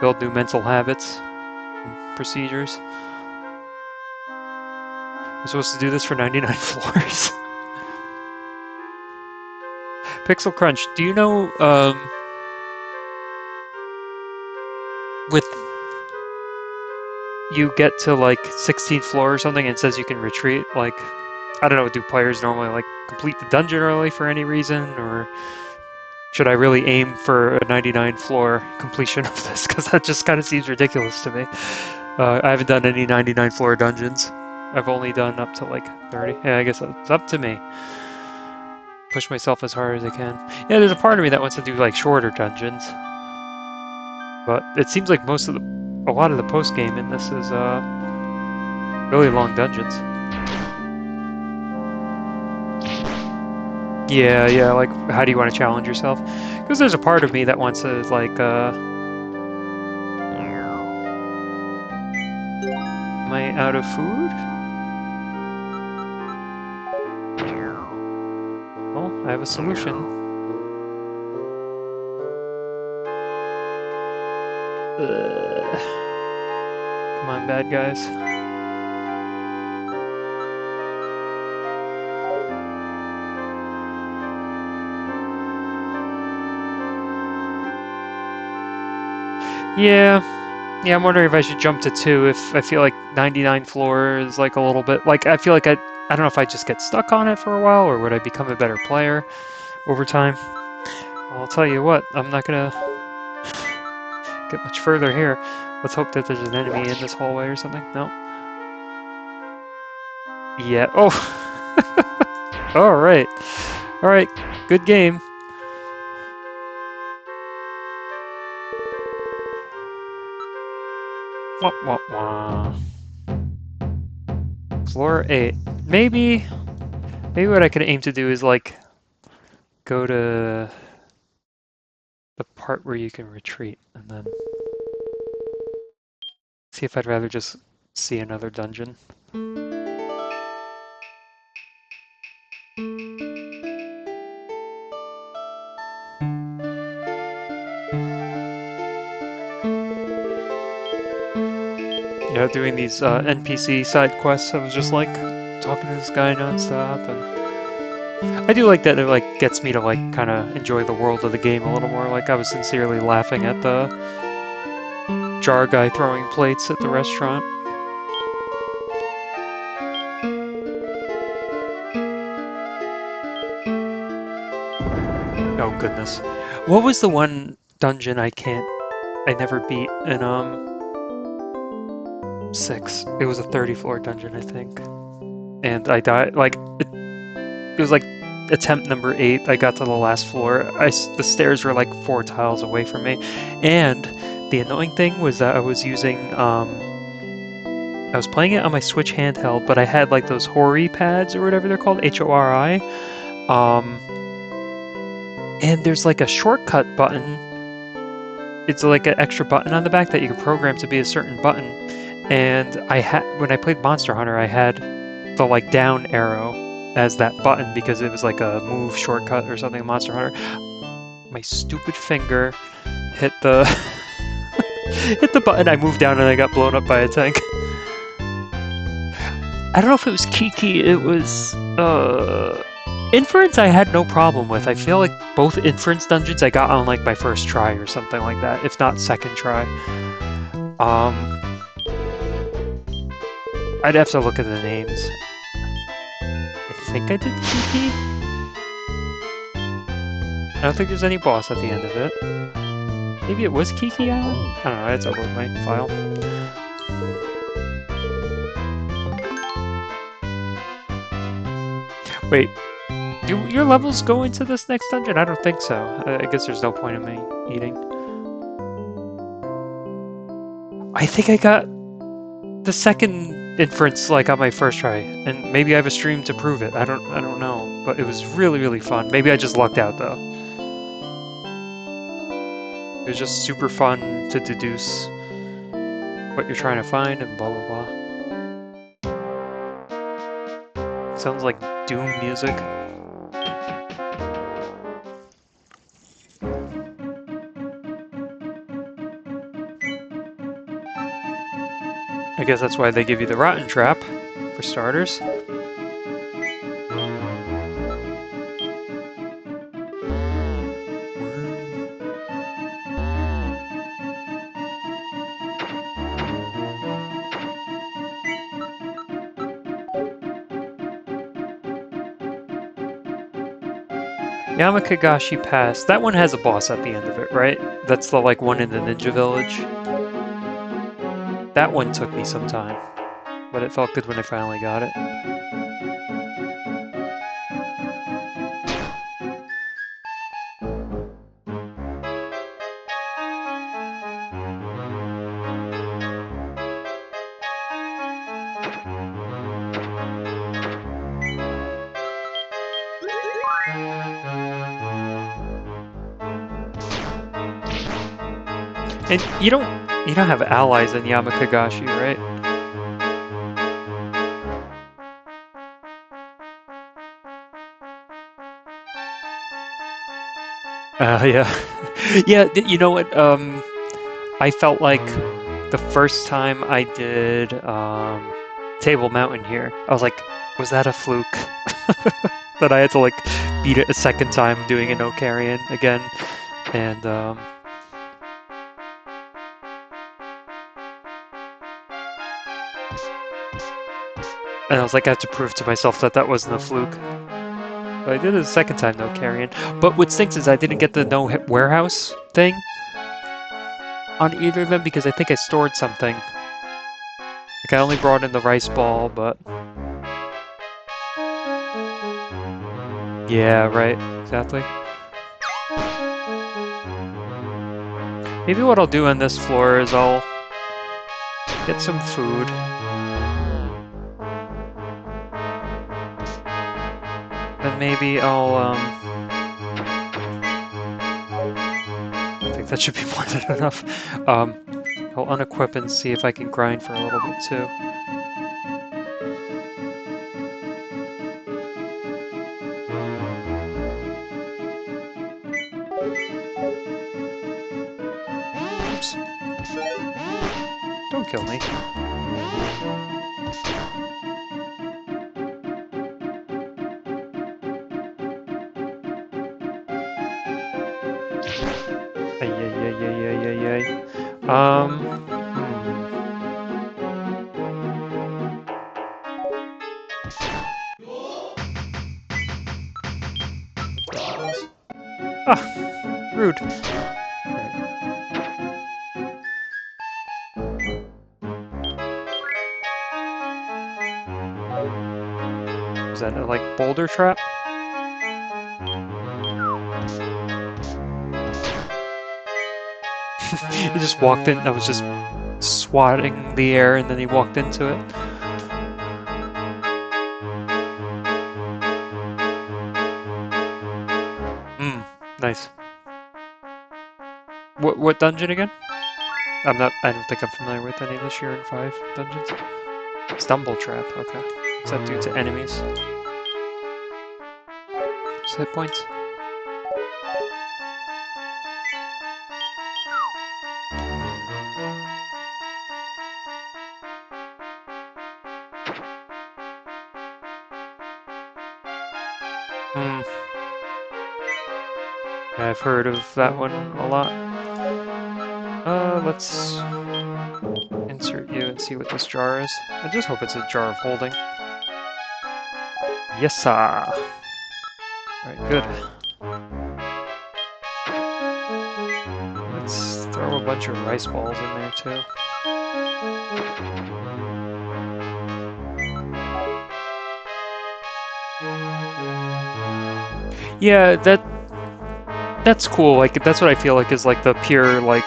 build new mental habits and procedures. I'm supposed to do this for 99 floors. Pixel Crunch, do you know, with you get to like 16th floor or something and it says you can retreat, like, I don't know, do players normally like complete the dungeon early for any reason, or should I really aim for a 99 floor completion of this? Because that just kind of seems ridiculous to me. I haven't done any 99 floor dungeons. I've only done up to like 30. Yeah, I guess it's up to me. Push myself as hard as I can. Yeah, there's a part of me that wants to do like shorter dungeons, but it seems like a lot of the post game in this is really long dungeons. Yeah, like how do you want to challenge yourself? Because there's a part of me that wants to like am I out of food? Well, I have a solution. Come on, bad guys. Yeah, I'm wondering if I should jump to 2 if I feel like 99 floor is like a little bit, like I feel like I don't know if I just get stuck on it for a while or would I become a better player over time. Well, I'll tell you what, I'm not gonna get much further here. Let's hope that there's an enemy in this hallway or something. No. Yeah. Oh. All right. Good game. Wah, wah, wah. Floor 8. Maybe what I could aim to do is like go to the part where you can retreat and then see if I'd rather just see another dungeon. Yeah, doing these NPC side quests, I was just like talking to this guy nonstop, and I do like that it like gets me to like kind of enjoy the world of the game a little more. Like I was sincerely laughing at the jar guy throwing plates at the restaurant. Oh goodness, what was the one dungeon I never beat in 6? It was a 30 floor dungeon, I think, and I died like. It was like attempt number 8. I got to the last floor. The stairs were like 4 tiles away from me, and the annoying thing was that I was using I was playing it on my Switch handheld, but I had like those Hori pads or whatever they're called, HORI. And there's like a shortcut button. It's like an extra button on the back that you can program to be a certain button. And when I played Monster Hunter, I had the like down arrow as that button because it was like a move shortcut or something in Monster Hunter. My stupid finger hit the hit the button. I moved down and I got blown up by a tank. I don't know if it was Kiki. It was Inference. I had no problem with. I feel like both Inference dungeons I got on like my first try or something like that, if not second try. I'd have to look at the names. I think I did Kiki. I don't think there's any boss at the end of it. Maybe it was Kiki Island? I don't know, I had to load my file. Wait, do your levels go into this next dungeon? I don't think so. I guess there's no point in me eating. I think I got the second inference like on my first try, and maybe I have a stream to prove it. I don't know, but it was really really fun. Maybe I just lucked out though. It was just super fun to deduce what you're trying to find and blah blah blah. Sounds like Doom music. I guess that's why they give you the rotten trap, for starters. Yamakagashi Pass. That one has a boss at the end of it, right? That's the like one in the ninja village. That one took me some time, but it felt good when I finally got it. And you don't have allies in Yamakagashi, right? Yeah. Yeah, you know what? I felt like the first time I did Table Mountain here, I was like, was that a fluke? That I had to like beat it a second time doing a no carrion again, and I was like, I had to prove to myself that that wasn't a fluke. But I did it a second time, no carrion. But what stinks is I didn't get the no warehouse thing on either of them because I think I stored something. Like I only brought in the rice ball, but yeah, right, exactly. Maybe what I'll do on this floor is I'll get some food. Then maybe I'll I think that should be more than enough. I'll unequip and see if I can grind for a little bit too. Oops. Don't kill me. Ay, ay, ay, ay, ay, ay, ay. Ah, rude. Right. Is that a, like, boulder trap? He just walked in. I was just swatting the air, and then he walked into it. Nice. What dungeon again? I don't think I'm familiar with any of the Shiren 5 dungeons. Stumble trap, okay. What's that do to enemies? Just hit points. I've heard of that one a lot. Let's insert you and see what this jar is. I just hope it's a jar of holding. Yes, sir. Alright, good. Let's throw a bunch of rice balls in there too. Yeah, that's cool. Like that's what I feel like is like the pure like.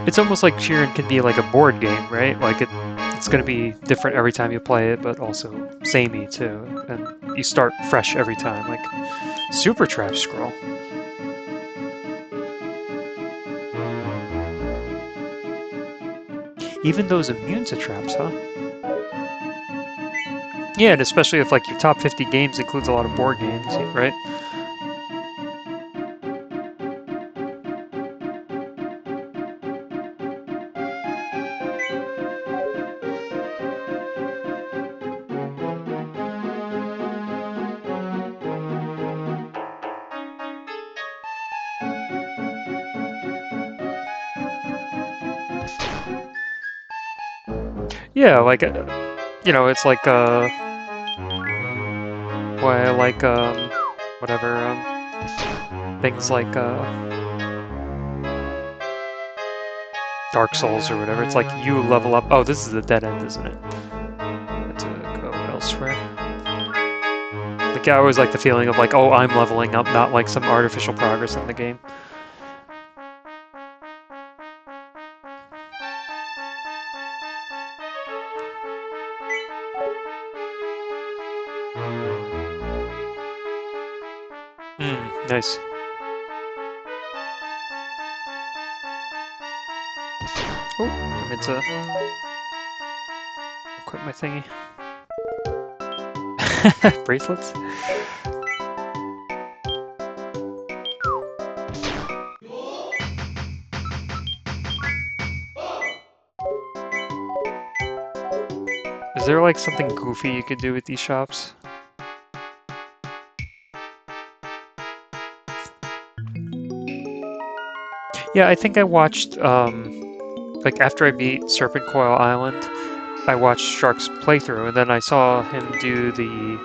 It's almost like Shiren can be like a board game, right? Like it's it's going to be different every time you play it, but also samey too. And you start fresh every time. Like Super Trap Scroll. Even those immune to traps, huh? Yeah, and especially if like your top 50 games includes a lot of board games, right? Yeah, like it's like why I like whatever things like Dark Souls or whatever. It's like you level up. Oh, this is a dead end, isn't it? I have to go elsewhere. Like I always like the feeling of like, oh, I'm leveling up, not like some artificial progress in the game. Nice. Oh, I meant to equip my thingy. Bracelets? Is there like something goofy you could do with these shops? Yeah, I think I watched, like after I beat Serpent Coil Island, I watched Shark's playthrough, and then I saw him do the,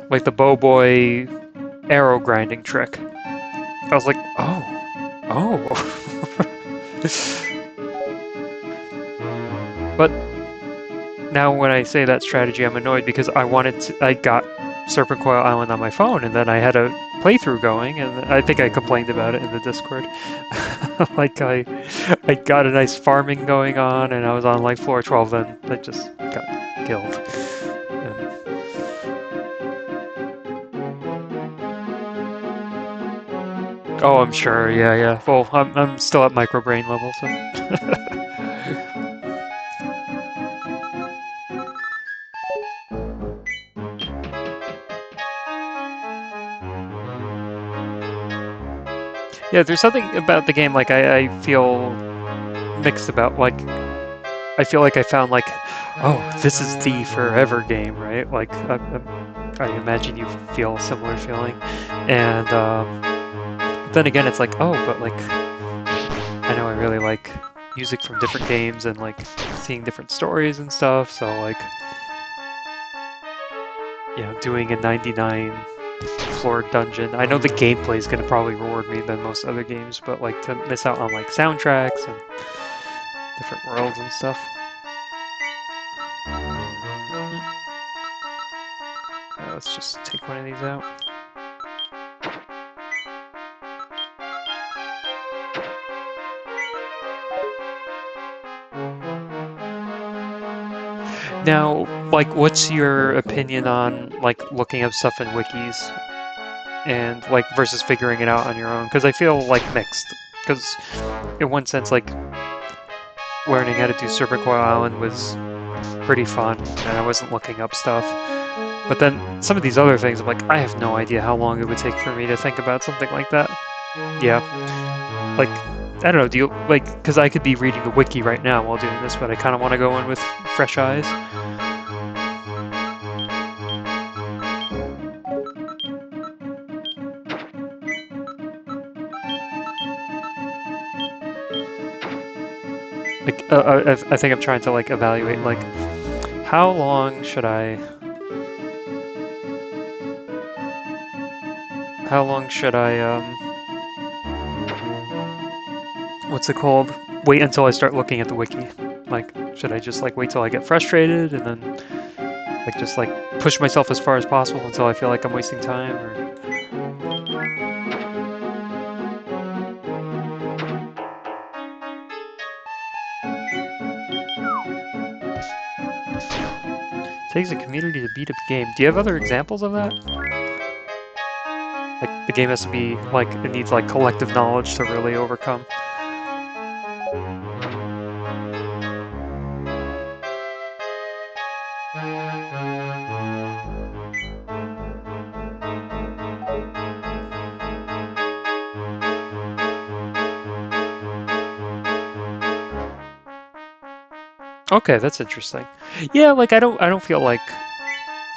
like the bow boy arrow grinding trick. I was like, oh. But now when I say that strategy, I'm annoyed because I got Serpent Coil Island on my phone, and then I had a playthrough going, and I think I complained about it in the Discord. Like I got a nice farming going on, and I was on like floor 12, then I just got killed. And, oh, I'm sure, yeah. Well, I'm still at microbrain level, so. Yeah, there's something about the game like I feel mixed about. Like I feel like I found like, oh, this is the forever game, right? Like I imagine you feel a similar feeling, and then again, it's like, oh, but like I know I really like music from different games and like seeing different stories and stuff. So like, doing a 99 floor dungeon. I know the gameplay is going to probably reward me than most other games, but like to miss out on like soundtracks and different worlds and stuff. Let's just take one of these out. Now, like, what's your opinion on like looking up stuff in wikis and like versus figuring it out on your own? Because I feel like mixed. Because in one sense, like learning how to do Serpent Coil Island was pretty fun, and I wasn't looking up stuff. But then some of these other things, I'm like, I have no idea how long it would take for me to think about something like that. Yeah, like I don't know. Do you like? Because I could be reading the wiki right now while doing this, but I kind of want to go in with fresh eyes. Like, I think I'm trying to like evaluate like how long should I? How long should I? What's it called? Wait until I start looking at the wiki. Like, should I just like wait till I get frustrated and then like just like push myself as far as possible until I feel like I'm wasting time? Or... Takes a community to beat a game. Do you have other examples of that? Like the game has to be like it needs like collective knowledge to really overcome. Okay, that's interesting. Yeah, like I don't feel like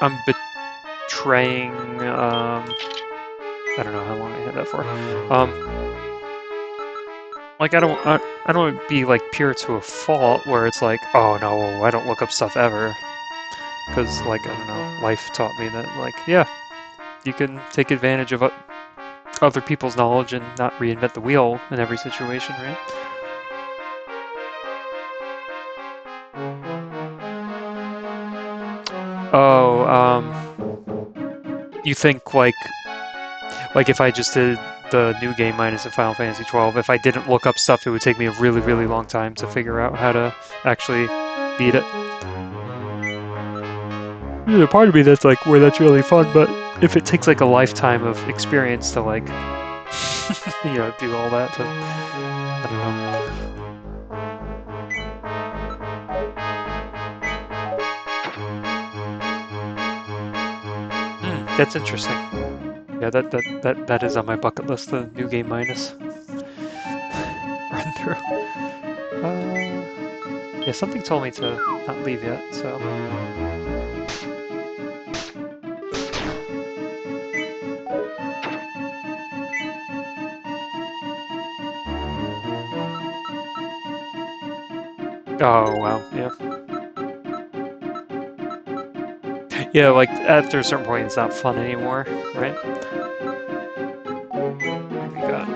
I'm betraying. I don't know how long I had that for. Like I don't want to be like pure to a fault where it's like, oh no, I don't look up stuff ever, because like I don't know, life taught me that like yeah, you can take advantage of other people's knowledge and not reinvent the wheel in every situation, right? Oh, you think like if I just did the new game minus in Final Fantasy 12, if I didn't look up stuff, it would take me a really, really long time to figure out how to actually beat it. There's a part of me that's like where that's really fun, but if it takes like a lifetime of experience to like, do all that, to, I don't know. That's interesting. Yeah, that is on my bucket list. The new game minus run through. Yeah, something told me to not leave yet, so. Oh wow, yeah. Yeah, like after a certain point, it's not fun anymore, right? What we got?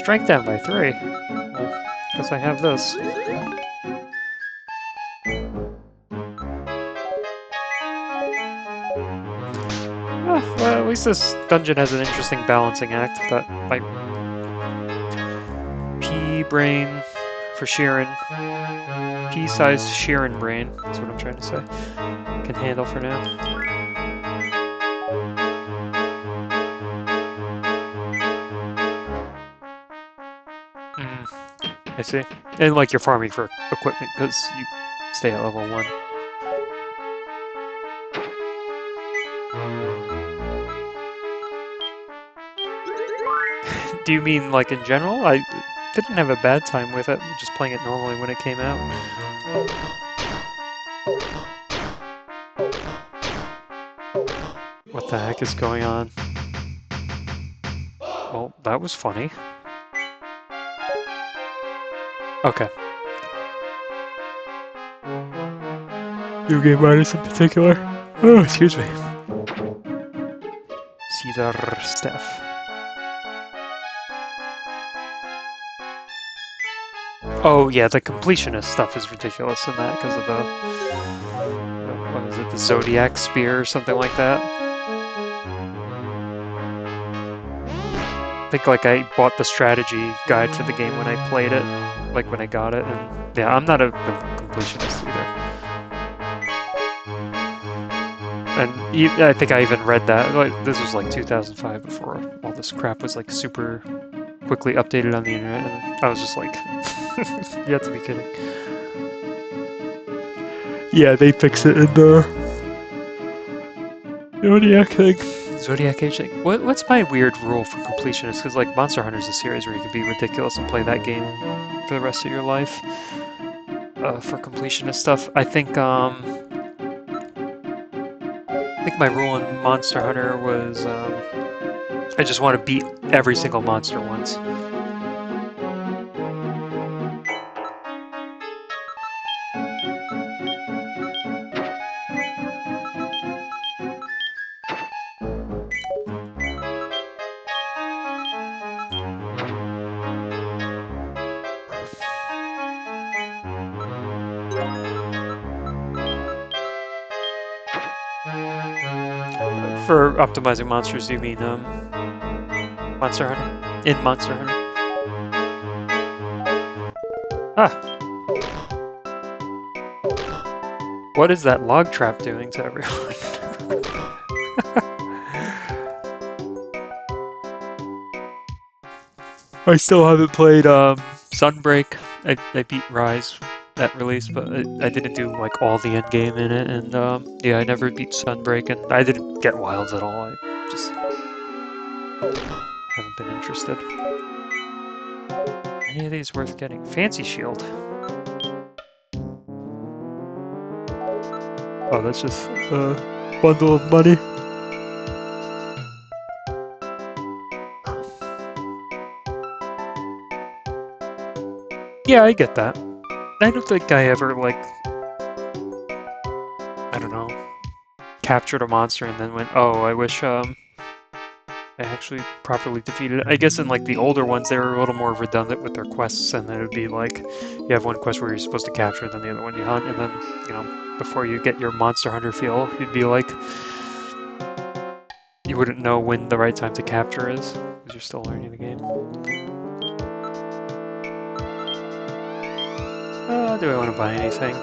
Strength down by 3. Well, guess I have this. Well, at least this dungeon has an interesting balancing act that like P-brain for Shiren, P-sized Shiren brain. That's what I'm trying to say. Can handle for now. I see. And like you're farming for equipment because you stay at level 1. Do you mean like in general? I didn't have a bad time with it, just playing it normally when it came out. What the heck is going on? Well, that was funny. Okay. New game minus in particular. Oh, excuse me. Cedar Steph. Oh yeah, the completionist stuff is ridiculous in that because of what is it, the Zodiac Spear or something like that. I think like I bought the strategy guide for the game when I played it, like when I got it, and yeah, I'm not a completionist either. And I think I even read that, like this was like 2005 before all this crap was like super quickly updated on the internet, and I was just like, you have to be kidding. Yeah, they fix it in the Zodiac thing. Zodiac Age thing. What's my weird rule for completionists? Because like Monster Hunter is a series where you can be ridiculous and play that game for the rest of your life. For completionist stuff, I think my rule in Monster Hunter was I just want to beat every single monster once. For optimizing monsters, you mean Monster Hunter? In Monster Hunter? Ah, what is that log trap doing to everyone? I still haven't played Sunbreak. I beat Rise at release, but I didn't do like all the end game in it, and yeah, I never beat Sunbreak, and I didn't get Wilds at all. I just haven't been interested. Any of these worth getting? Fancy Shield. Oh, that's just a bundle of money. Yeah, I get that. I don't think I ever like, I don't know, captured a monster and then went, oh, I wish I actually properly defeated it. I guess in like the older ones, they were a little more redundant with their quests, and then it would be like you have one quest where you're supposed to capture, then the other one you hunt, and then before you get your Monster Hunter feel, you'd be like you wouldn't know when the right time to capture is because you're still learning the game. Do I want to buy anything?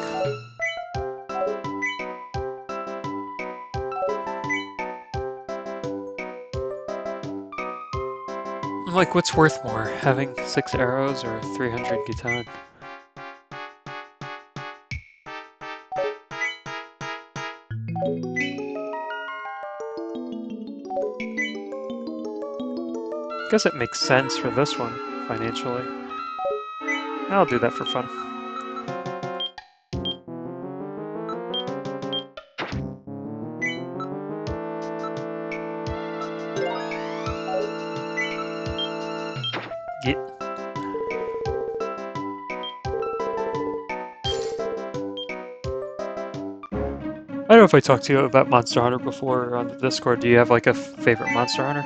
I'm like, what's worth more, having 6 arrows or 300 Gitan? I guess it makes sense for this one, financially. I'll do that for fun. Yeah. I don't know if I talked to you about Monster Hunter before on the Discord. Do you have like a favorite Monster Hunter?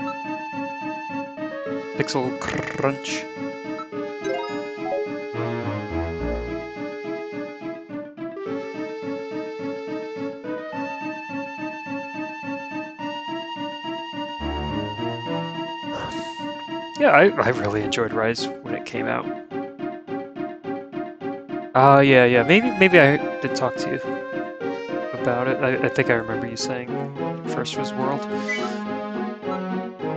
Pixel Crunch. Yeah, I really enjoyed Rise when it came out. Yeah. Maybe I did talk to you about it. I think I remember you saying first was World.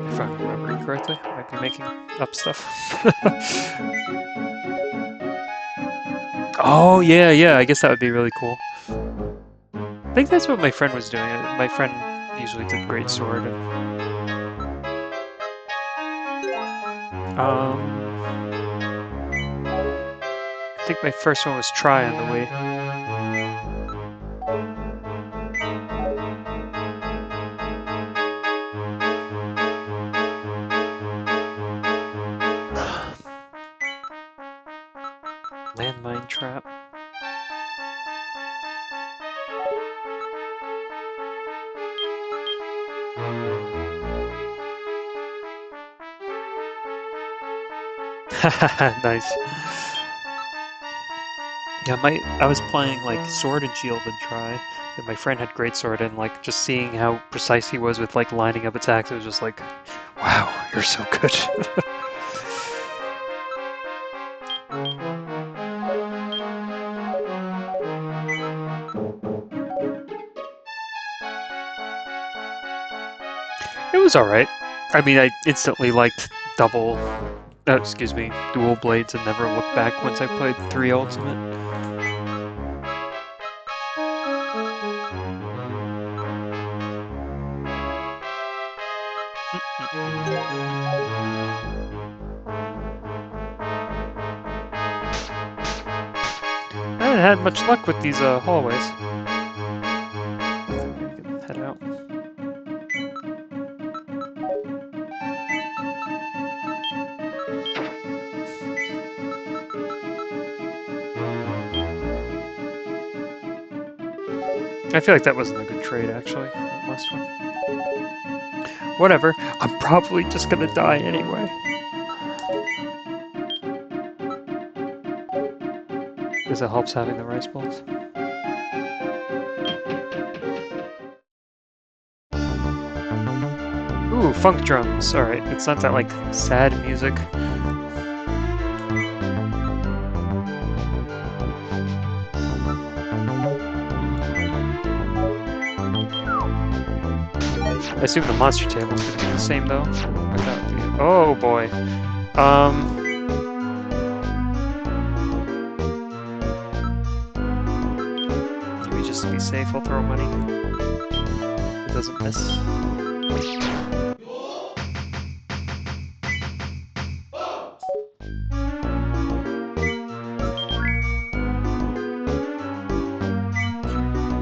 If I'm remembering correctly. I might be making up stuff. Oh, yeah. I guess that would be really cool. I think that's what my friend was doing. My friend usually did Great Sword. I think my first one was Try on the Wii. Landmine Trap. Nice. Yeah, I was playing like Sword and Shield and Try, and my friend had Great Sword, and like just seeing how precise he was with like lining up attacks, it was just like, wow, you're so good. It was alright. I mean, I instantly liked dual blades and never looked back once I played 3 Ultimate. I haven't had much luck with these hallways. Head out. I feel like that wasn't a good trade, actually, that last one. Whatever, I'm probably just gonna die anyway. Because it helps having the rice balls. Ooh, funk drums. Alright, it's not that, like, sad music. assume the monster table is going to be the same though. Oh boy. Maybe just to be safe, I'll throw money. It doesn't miss.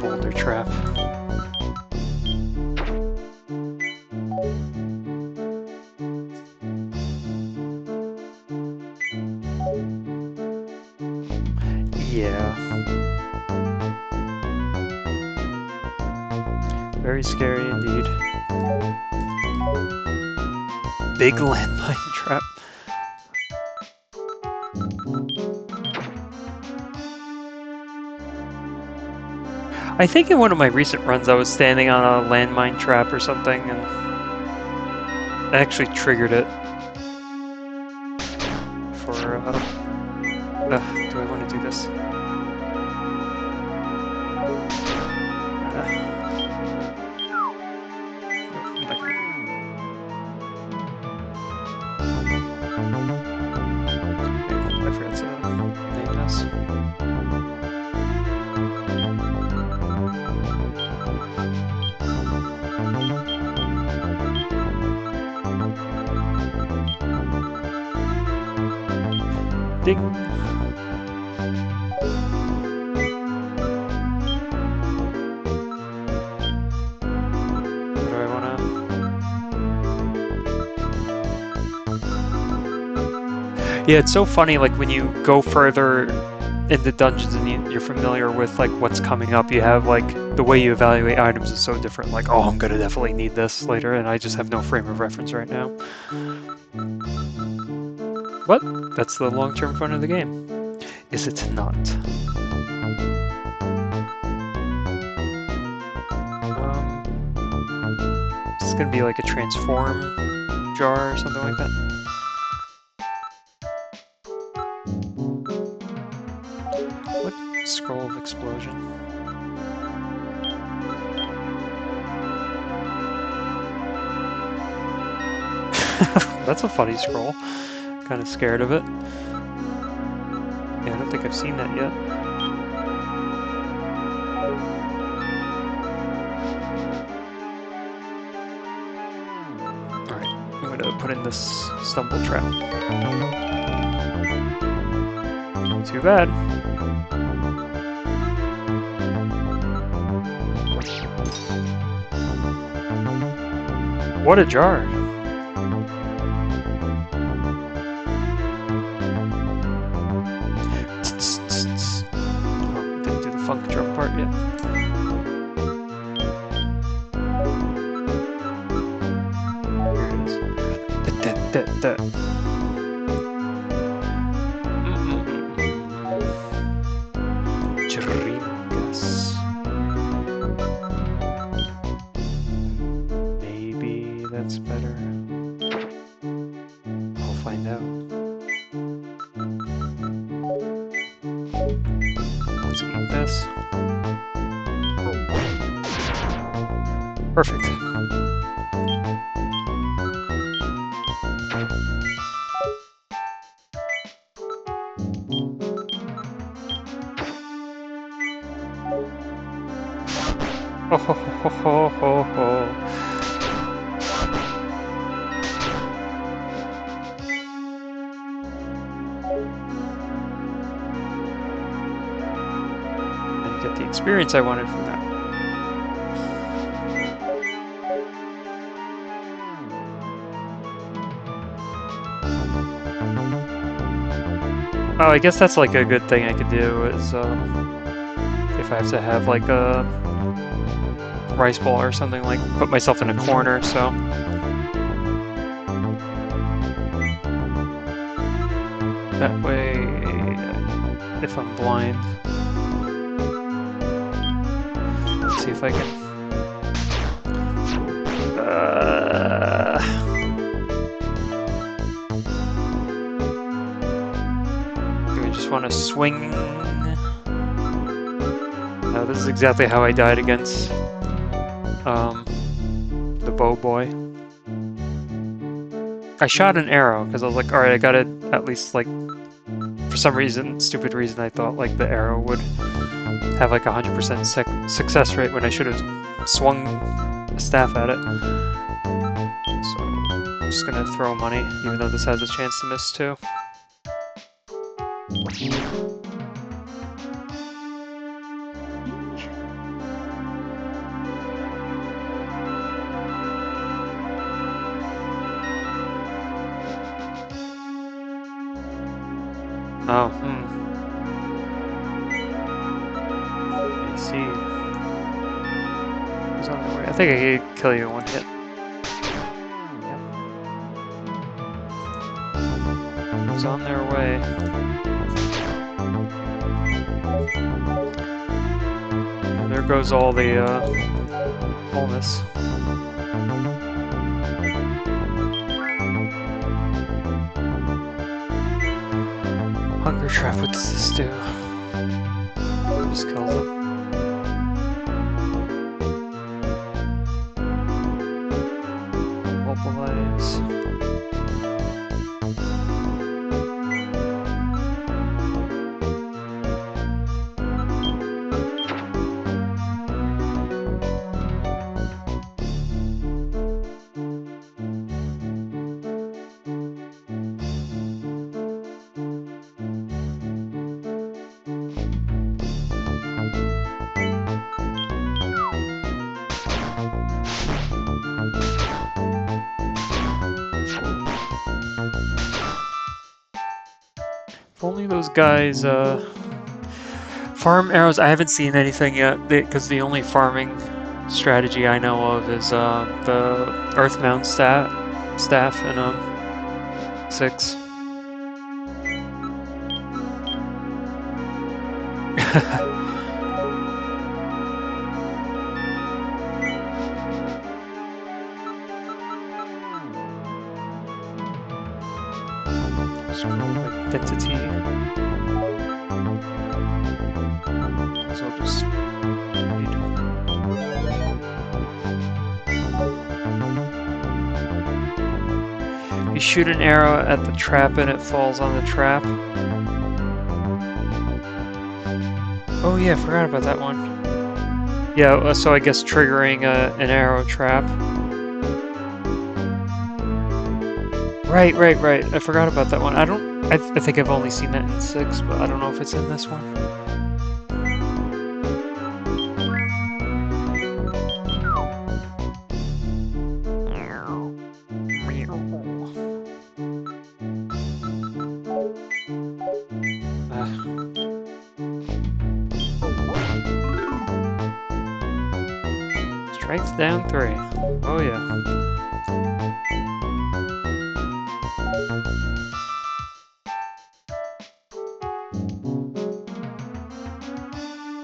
Boulder trap. Yeah. Very scary indeed. Big landmine trap. I think in one of my recent runs I was standing on a landmine trap or something and I actually triggered it for, do I want to do this? I forgot to name this. Ding. What do I want to... Yeah, it's so funny, like, when you go further into dungeons and you're familiar with, like, what's coming up, you have, like, the way you evaluate items is so different. Like, oh, I'm gonna definitely need this later, and I just have no frame of reference right now. But that's the long-term fun of the game. Is it not? This is gonna be like a transform jar or something like that. What? Scroll of explosion. That's a funny scroll. Kind of scared of it. Yeah, I don't think I've seen that yet. Alright, I'm gonna put in this stumble trap. Too bad. What a jar! Oh, didn't do the funk drum part yet. Here it is. Drinkas. Maybe that's better. I'll find out. Let's eat this. Perfect. Ho ho ho ho ho ho. And get the experience I wanted from that. Oh, I guess that's like a good thing I could do is if I have to have like a rice bowl or something, like put myself in a corner, so. That way, if I'm blind, let's see if I can. Do we just want to swing? No, this is exactly how I died against the bow boy. I shot an arrow because I was like, all right, I gotta at least like, for some reason, stupid reason, I thought like the arrow would have like 100% success rate when I should have swung a staff at it. So I'm just gonna throw money, even though this has a chance to miss too. Oh, I see. Who's on their way? I think I could kill you in one hit. Yep. Who's on their way? And there goes all the wholeness. Hunger trap, what does this do? Just kills them. Mobilize. If only those guys farm arrows. I haven't seen anything yet because the only farming strategy I know of is the Earthbound staff in 6. Scroll identity. So I'll just read. You shoot an arrow at the trap and it falls on the trap. Oh yeah, I forgot about that one. Yeah, so I guess triggering an arrow trap. Right. I forgot about that one. I think I've only seen that in 6, but I don't know if it's in this one. Strength down 3. Oh yeah.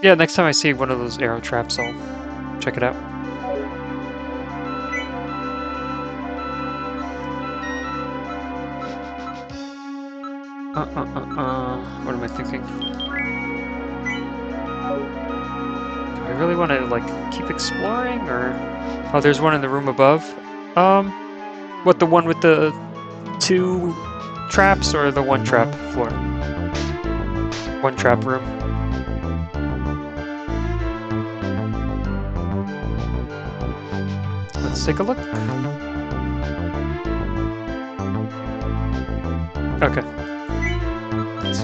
Yeah, next time I see one of those arrow traps, I'll check it out. What am I thinking? Do I really want to, like, keep exploring, or... Oh, there's one in the room above. What, the one with the 2 traps, or the 1 trap floor? 1 trap room. Let's take a look. Okay.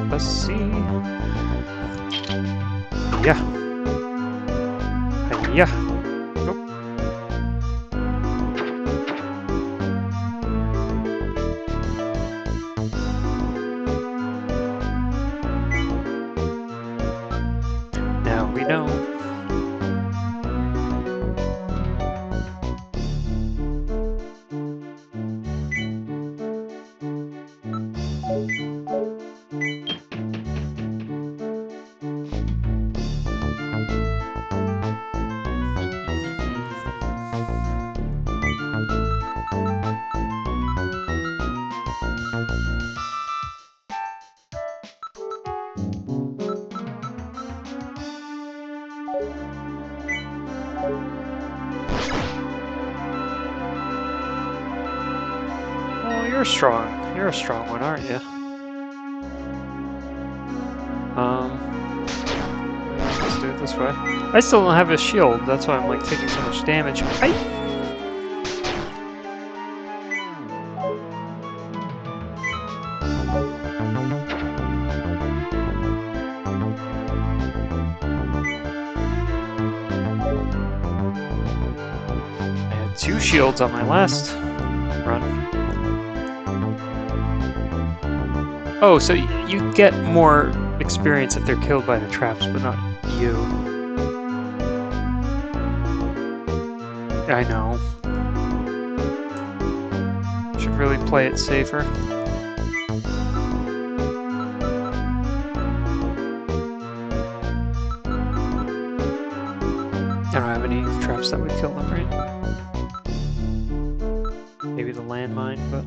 Let's see. Yeah. Yeah. Nope. Now we know. you're strong. You're a strong one, aren't you? Let's do it this way. I still don't have a shield. That's why I'm like taking so much damage. I had 2 shields on my last run. Oh, so you get more experience if they're killed by the traps, but not you. I know. Should really play it safer. I don't have any traps that would kill them, right? Maybe the landmine, but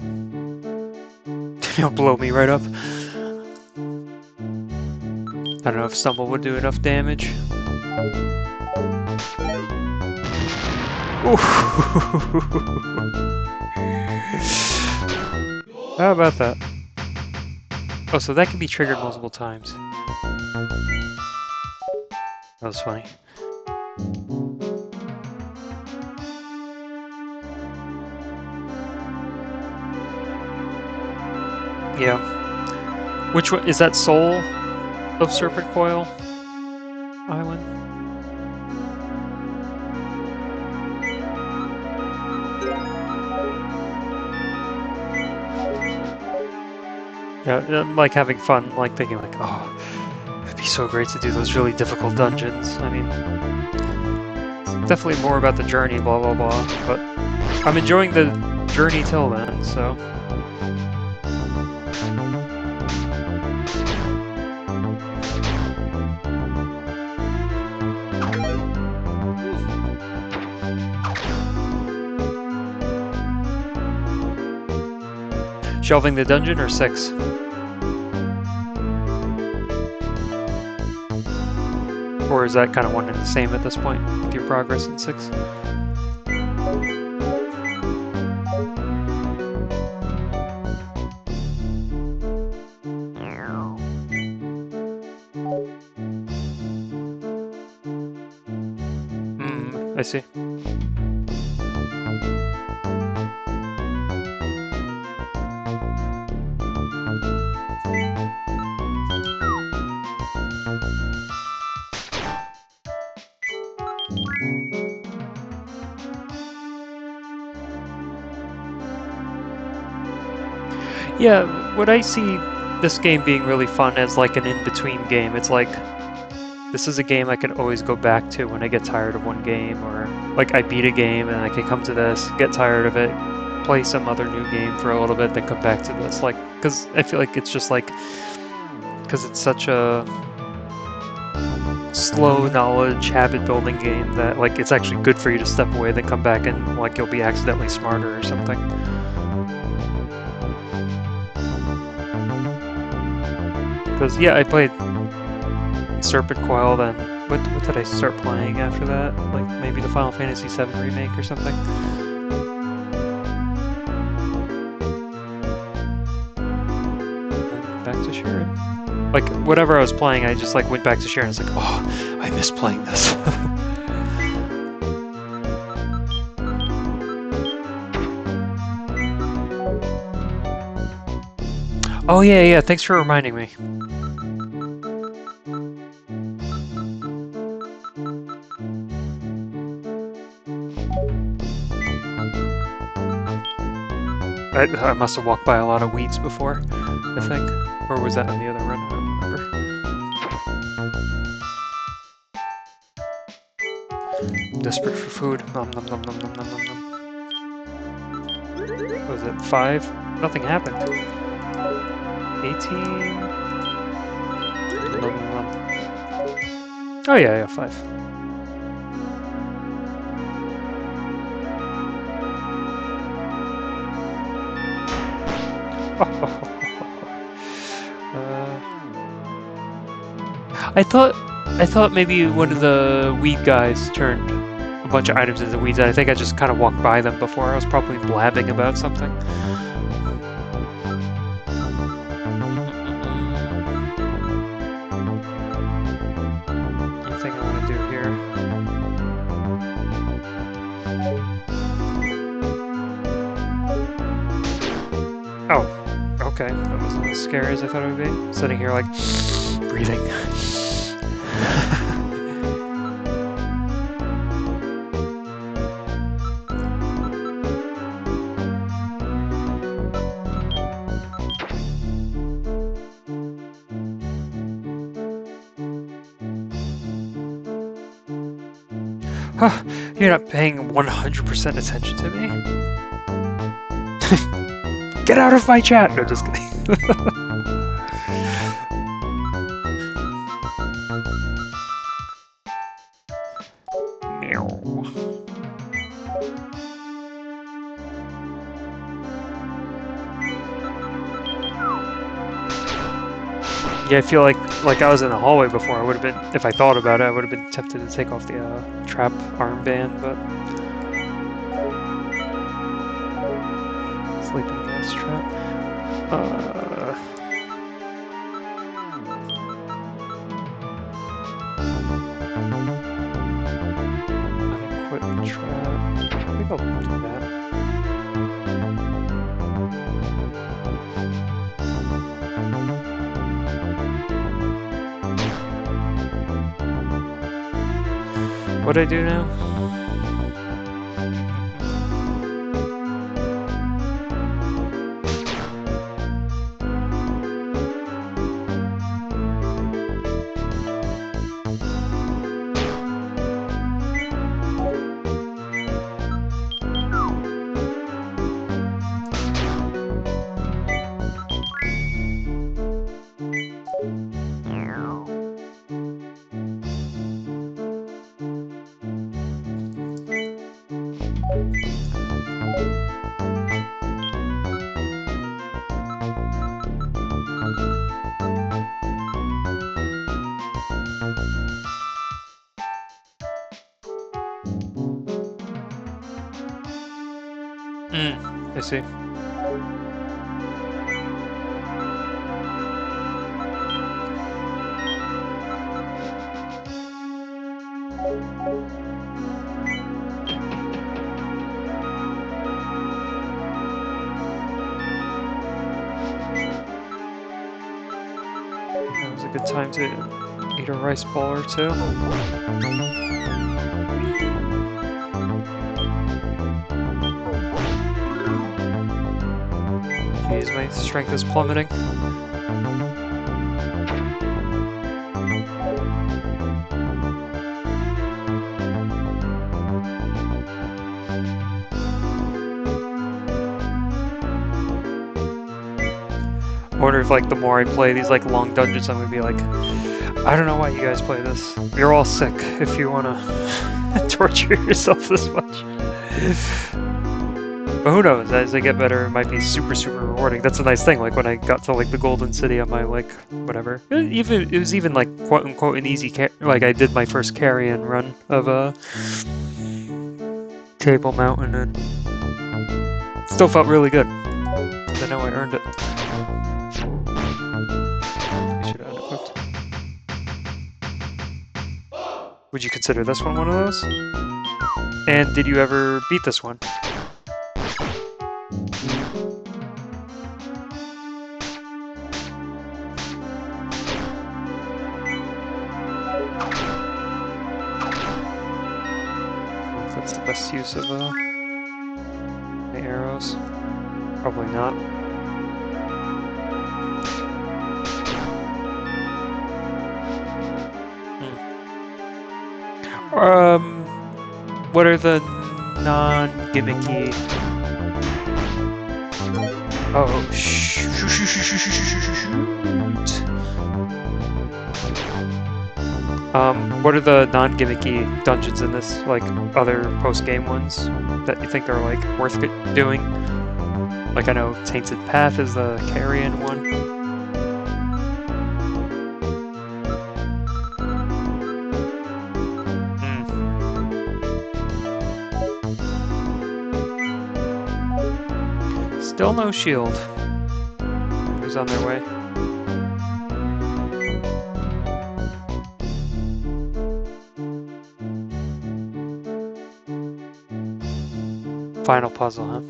it'll blow me right up. I don't know if Stumble would do enough damage. Ooh. How about that? Oh, so that can be triggered multiple times. That was funny. Yeah. Which one is that? Soul of Serpent Coil Island? Yeah, I'm like having fun, like thinking like, oh, it'd be so great to do those really difficult dungeons. I mean, it's definitely more about the journey, blah blah blah, but I'm enjoying the journey till then, so. Shelving the dungeon or 6? Or is that kind of one and the same at this point with your progress in 6? I see. Yeah, what I see this game being really fun as like an in-between game. It's like, this is a game I can always go back to when I get tired of one game, or like I beat a game and I can come to this, get tired of it, play some other new game for a little bit, then come back to this. Like, because I feel like it's just like, because it's such a slow knowledge habit building game that like it's actually good for you to step away, then come back and like you'll be accidentally smarter or something. Because, yeah, I played Serpent Coil, then what did I start playing after that? Like, maybe the Final Fantasy VII Remake or something? And back to Shiren. Like, whatever I was playing, I just, like, went back to Shiren. It's like, oh, I miss playing this. Oh, yeah, thanks for reminding me. I must have walked by a lot of weeds before, I think. Or was that on the other run? I don't remember. Desperate for food. Nom nom nom nom nom nom nom nom. What was it? 5? Nothing happened. 18? Nom nom nom. Oh yeah, 5. I thought maybe one of the weed guys turned a bunch of items into weeds, and I think I just kind of walked by them before. I was probably blabbing about something. Oh, okay. That wasn't as scary as I thought it would be. Sitting here like breathing. Huh, you're not paying 100% attention to me? Get out of my chat! No, just kidding. Meow. Yeah, I feel like I was in the hallway before. I would have been, if I thought about it, I would have been tempted to take off the trap armband, but sleeping gas trap. Unequip trap. I think I'll do that. What'd I do now? I see. That was a good time to eat a rice ball or two. Jeez, my strength is plummeting. I wonder if like the more I play these like long dungeons, I'm gonna be like, I don't know why you guys play this. You're all sick if you wanna torture yourself this much. But who knows? As I get better, it might be super rewarding. That's a nice thing. Like when I got to like the Golden City on my like whatever. It was even like quote unquote an easy like I did my first carrion run of Table Mountain and still felt really good. I know I earned it. I should have unequipped. Would you consider this one of those? And did you ever beat this one? If that's the best use of the arrows. Probably not. What are the non-gimmicky? Oh, shoot. What are the non-gimmicky dungeons in this? Like other post-game ones that you think are like worth doing? Like I know Tainted Path is the carrion one. Still no shield. Who's on their way? Final puzzle, huh?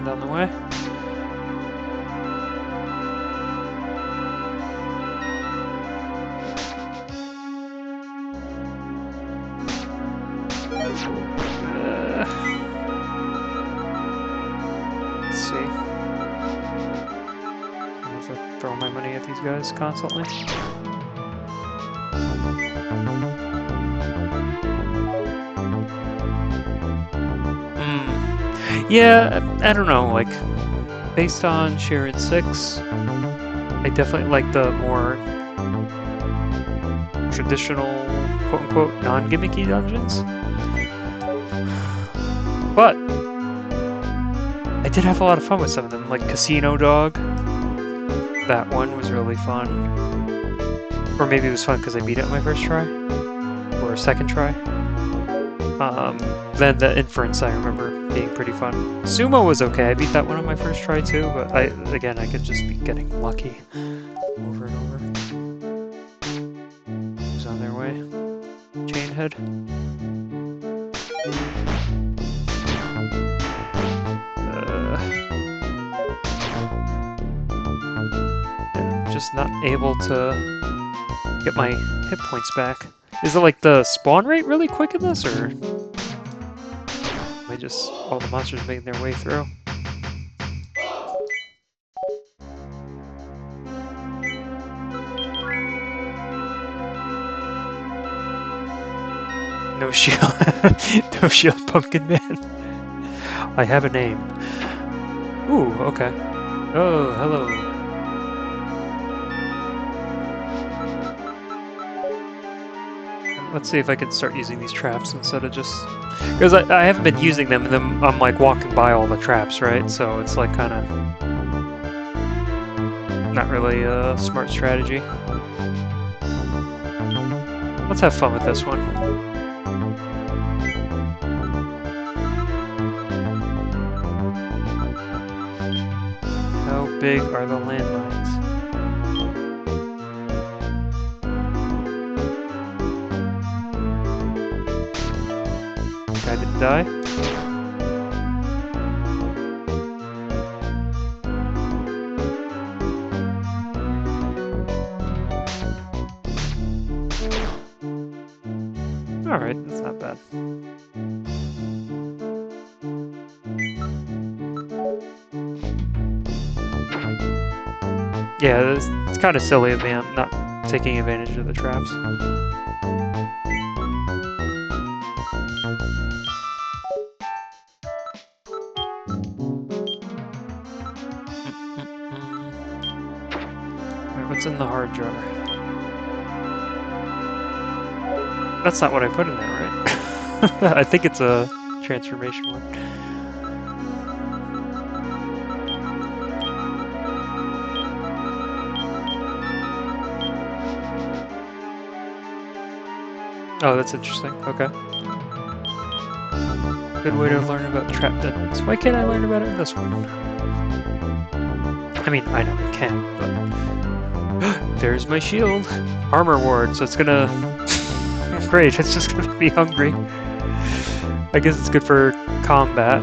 coming down the way. Let's see. I have to throw my money at these guys constantly. Yeah, I don't know, like, based on Shiren 6, I definitely like the more traditional, quote-unquote, non-gimmicky dungeons. But I did have a lot of fun with some of them, like Casino Dog. That one was really fun. Or maybe it was fun because I beat it on my first try. Or second try. Then the Inference I remember being pretty fun. Sumo was okay, I beat that one on my first try too, but I could just be getting lucky over and over. Who's on their way? Chainhead. I'm just not able to get my hit points back. Is it like the spawn rate really quick in this, or am I just all the monsters making their way through? No shield. No shield, Pumpkin Man. I have a name. Ooh, okay. Oh, hello. Let's see if I can start using these traps instead of just... Because I haven't been using them, and then I'm like walking by all the traps, right? So it's like kind of... not really a smart strategy. Let's have fun with this one. How big are the landmines? Guy didn't die? Alright, that's not bad. Yeah, it's kind of silly of me. I'm not taking advantage of the traps. Alright, what's in the hard jar? That's not what I put in there, right? I think it's a transformation one. Oh, that's interesting. Okay. Good way to learn about trap detonants. Why can't I learn about it in this one? I mean, I know I can, but... There's my shield! Armor ward, so it's gonna... Great, it's just gonna be hungry. I guess it's good for combat.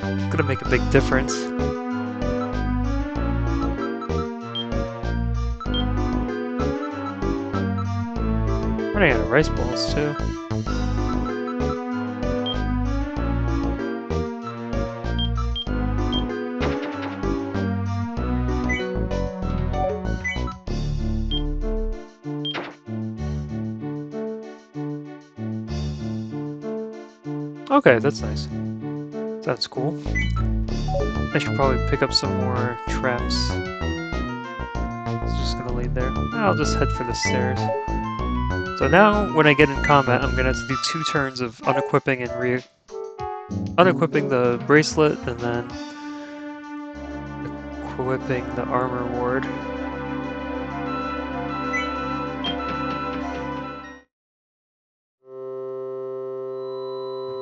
It's gonna make a big difference. Running out of rice balls, too. Okay, that's nice. That's cool. I should probably pick up some more traps. It's just gonna lead there. I'll just head for the stairs. So now, when I get in combat, I'm gonna have to do 2 turns of unequipping and unequipping the bracelet, and then equipping the armor ward.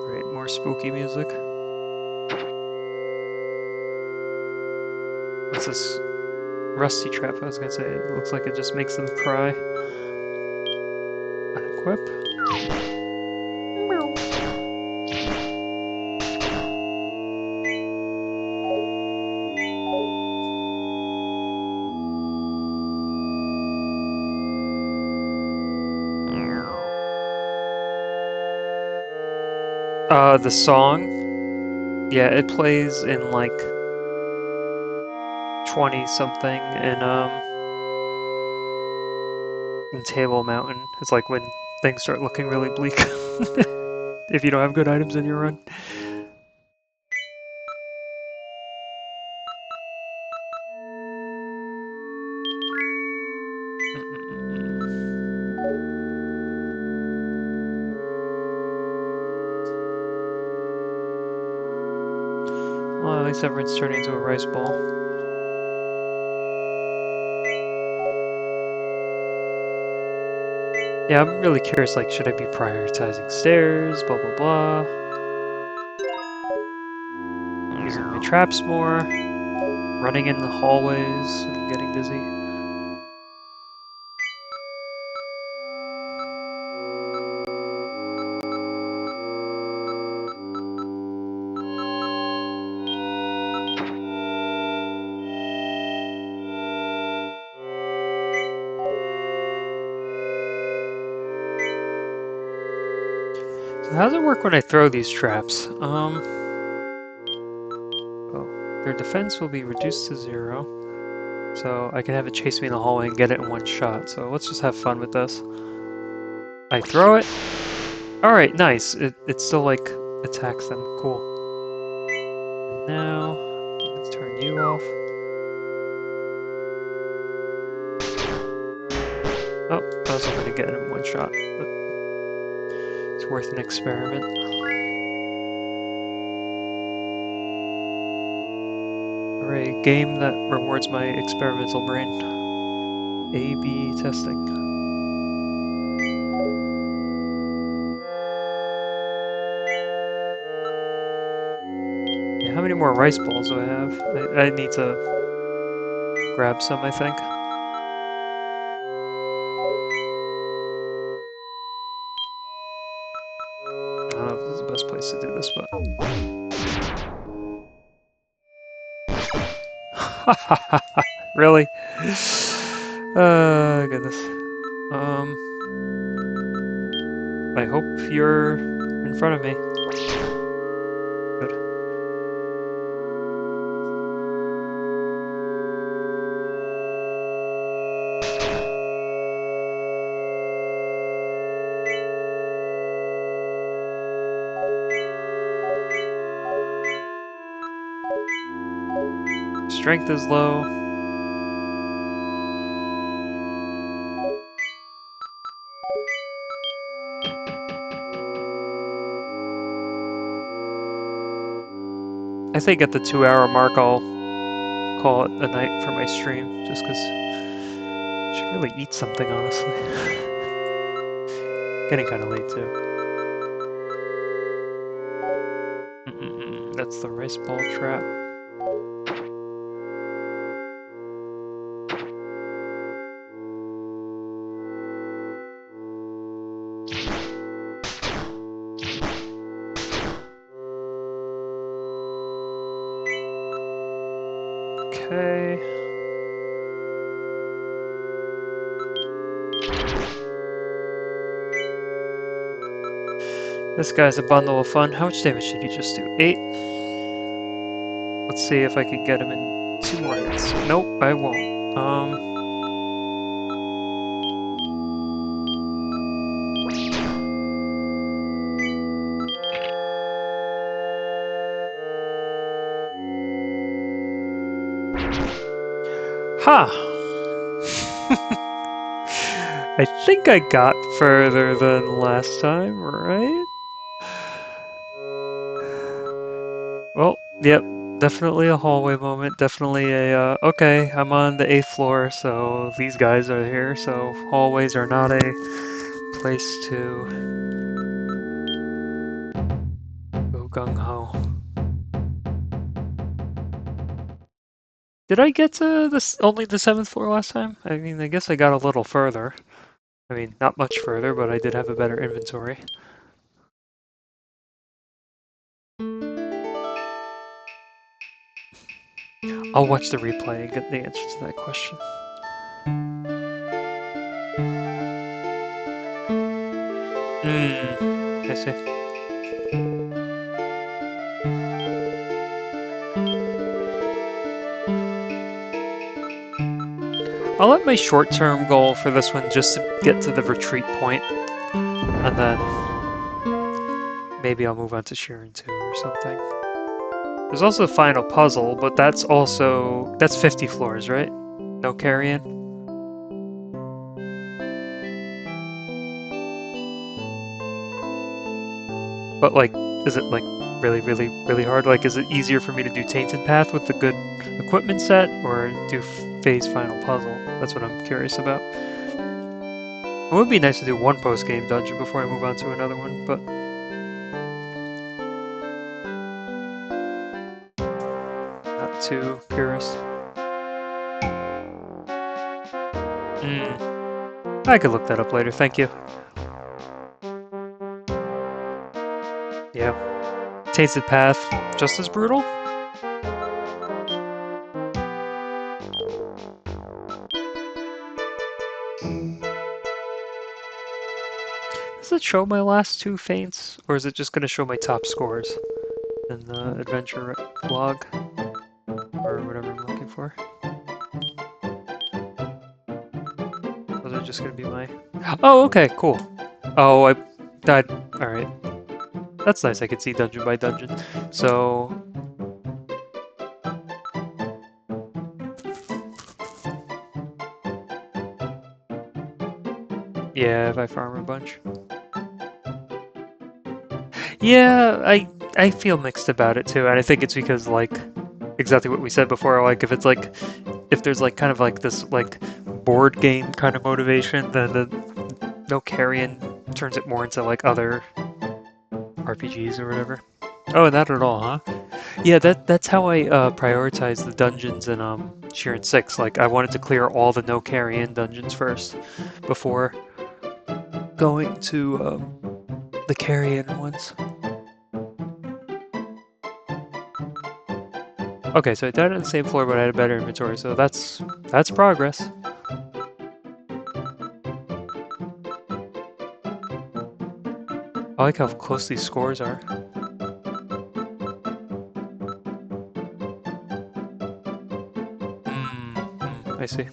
Great, more spooky music. What's this rusty trap? I was gonna say, it looks like it just makes them cry. Unequip. The song, yeah, it plays in like 20 something in Table Mountain. It's like when things start looking really bleak if you don't have good items in your run. Well, at least everyone's turning into a rice ball. Yeah, I'm really curious, like, should I be prioritizing stairs, blah blah blah. Using my traps more, running in the hallways and getting dizzy. So how does it work when I throw these traps? Oh, their defense will be reduced to 0. So I can have it chase me in the hallway and get it in one shot. So let's just have fun with this. I throw it. Alright, nice. It still, like, attacks them. Cool. And now, let's turn you off. Oh, I was hoping to get it in one shot, but it's worth an experiment. Hooray, game that rewards my experimental brain. A/B testing. Yeah, how many more rice balls do I have? I need to grab some, I think. I don't know if this is the best place to do this, but... Really? Goodness. I hope you're in front of me. Good. Strength is low. I think at the 2-hour mark I'll call it a night for my stream, just because I should really eat something, honestly. Getting kind of late, too. That's the rice ball trap. Okay. This guy's a bundle of fun. How much damage did he just do? 8? Let's see if I can get him in 2 more hits. Nope, I won't. Ha! I think I got further than last time, right? Well, yep, definitely a hallway moment. Definitely a, okay, I'm on the 8th floor, so these guys are here, so hallways are not a place to go gung-ho. Did I get to only the 7th floor last time? I mean, I guess I got a little further. I mean, not much further, but I did have a better inventory. I'll watch the replay and get the answers to that question. I see. I'll let my short-term goal for this one just to get to the retreat point, and then maybe I'll move on to Shiren 2 or something. There's also a final puzzle, but that's 50 floors, right? No carry-in? But like, is it like really, really, really hard? Like, is it easier for me to do Tainted Path with the good equipment set, or do Phase Final Puzzle? That's what I'm curious about. It would be nice to do one post-game dungeon before I move on to another one, but not too purist. I could look that up later, thank you. Yeah. Tainted Path, just as brutal? Does it show my last two feints, or is it just going to show my top scores in the adventure log, or whatever I'm looking for? Those are just going to be my... Oh, okay, cool. Oh, I died. Alright. That's nice, I can see dungeon by dungeon. So... yeah, if I farm a bunch. Yeah, I feel mixed about it too, and I think it's because, like, exactly what we said before, like, if there's, like, kind of, like, this, like, board game kind of motivation, then the no carrion turns it more into, like, other RPGs or whatever. Oh, not at all, huh? Yeah, that's how I prioritize the dungeons in Shiren 6. Like, I wanted to clear all the no carrion dungeons first before going to the carrion ones. Okay, so I died on the same floor, but I had a better inventory, so that's progress. I like how close these scores are. I see.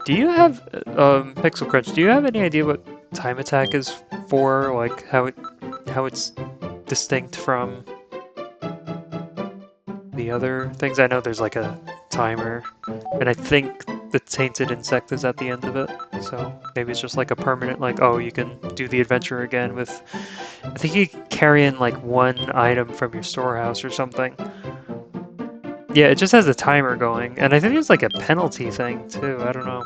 Do you have, Pixel Crunch, do you have any idea what time attack is for? Like, how it's distinct from the other things? I know there's like a timer, and I think the tainted insect is at the end of it, so maybe it's just like a permanent, like, oh, you can do the adventure again with, I think you can carry in like one item from your storehouse or something. Yeah, it just has a timer going, and I think it's like a penalty thing too, I don't know.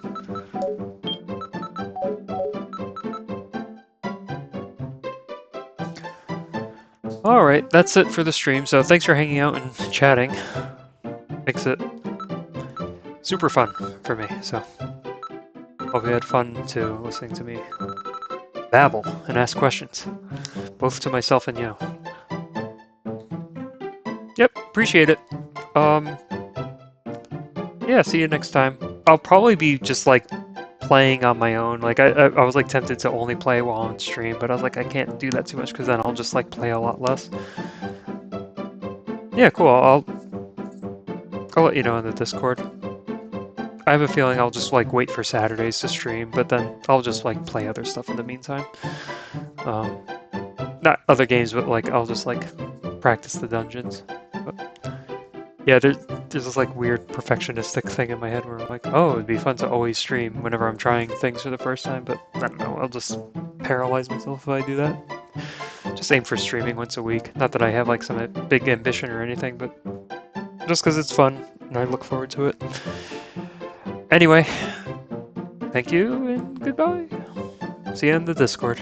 Alright, that's it for the stream, so thanks for hanging out and chatting. Makes it super fun for me, so hope you had fun too listening to me babble and ask questions, both to myself and you. Yep, appreciate it. Yeah, see you next time. I'll probably be just like playing on my own. Like I was like tempted to only play while on stream, but I was like I can't do that too much because then I'll just like play a lot less. Yeah, cool. I'll let you know in the Discord. I have a feeling I'll just like wait for Saturdays to stream, but then I'll just like play other stuff in the meantime. Um, Not other games, but like I'll just like practice the dungeons. But yeah, there's this like weird perfectionistic thing in my head where I'm like, oh, it'd be fun to always stream whenever I'm trying things for the first time, but I don't know, I'll just paralyze myself if I do that. Just aim for streaming once a week. Not that I have like some big ambition or anything, but just because it's fun and I look forward to it. Anyway, thank you and goodbye. See you in the Discord.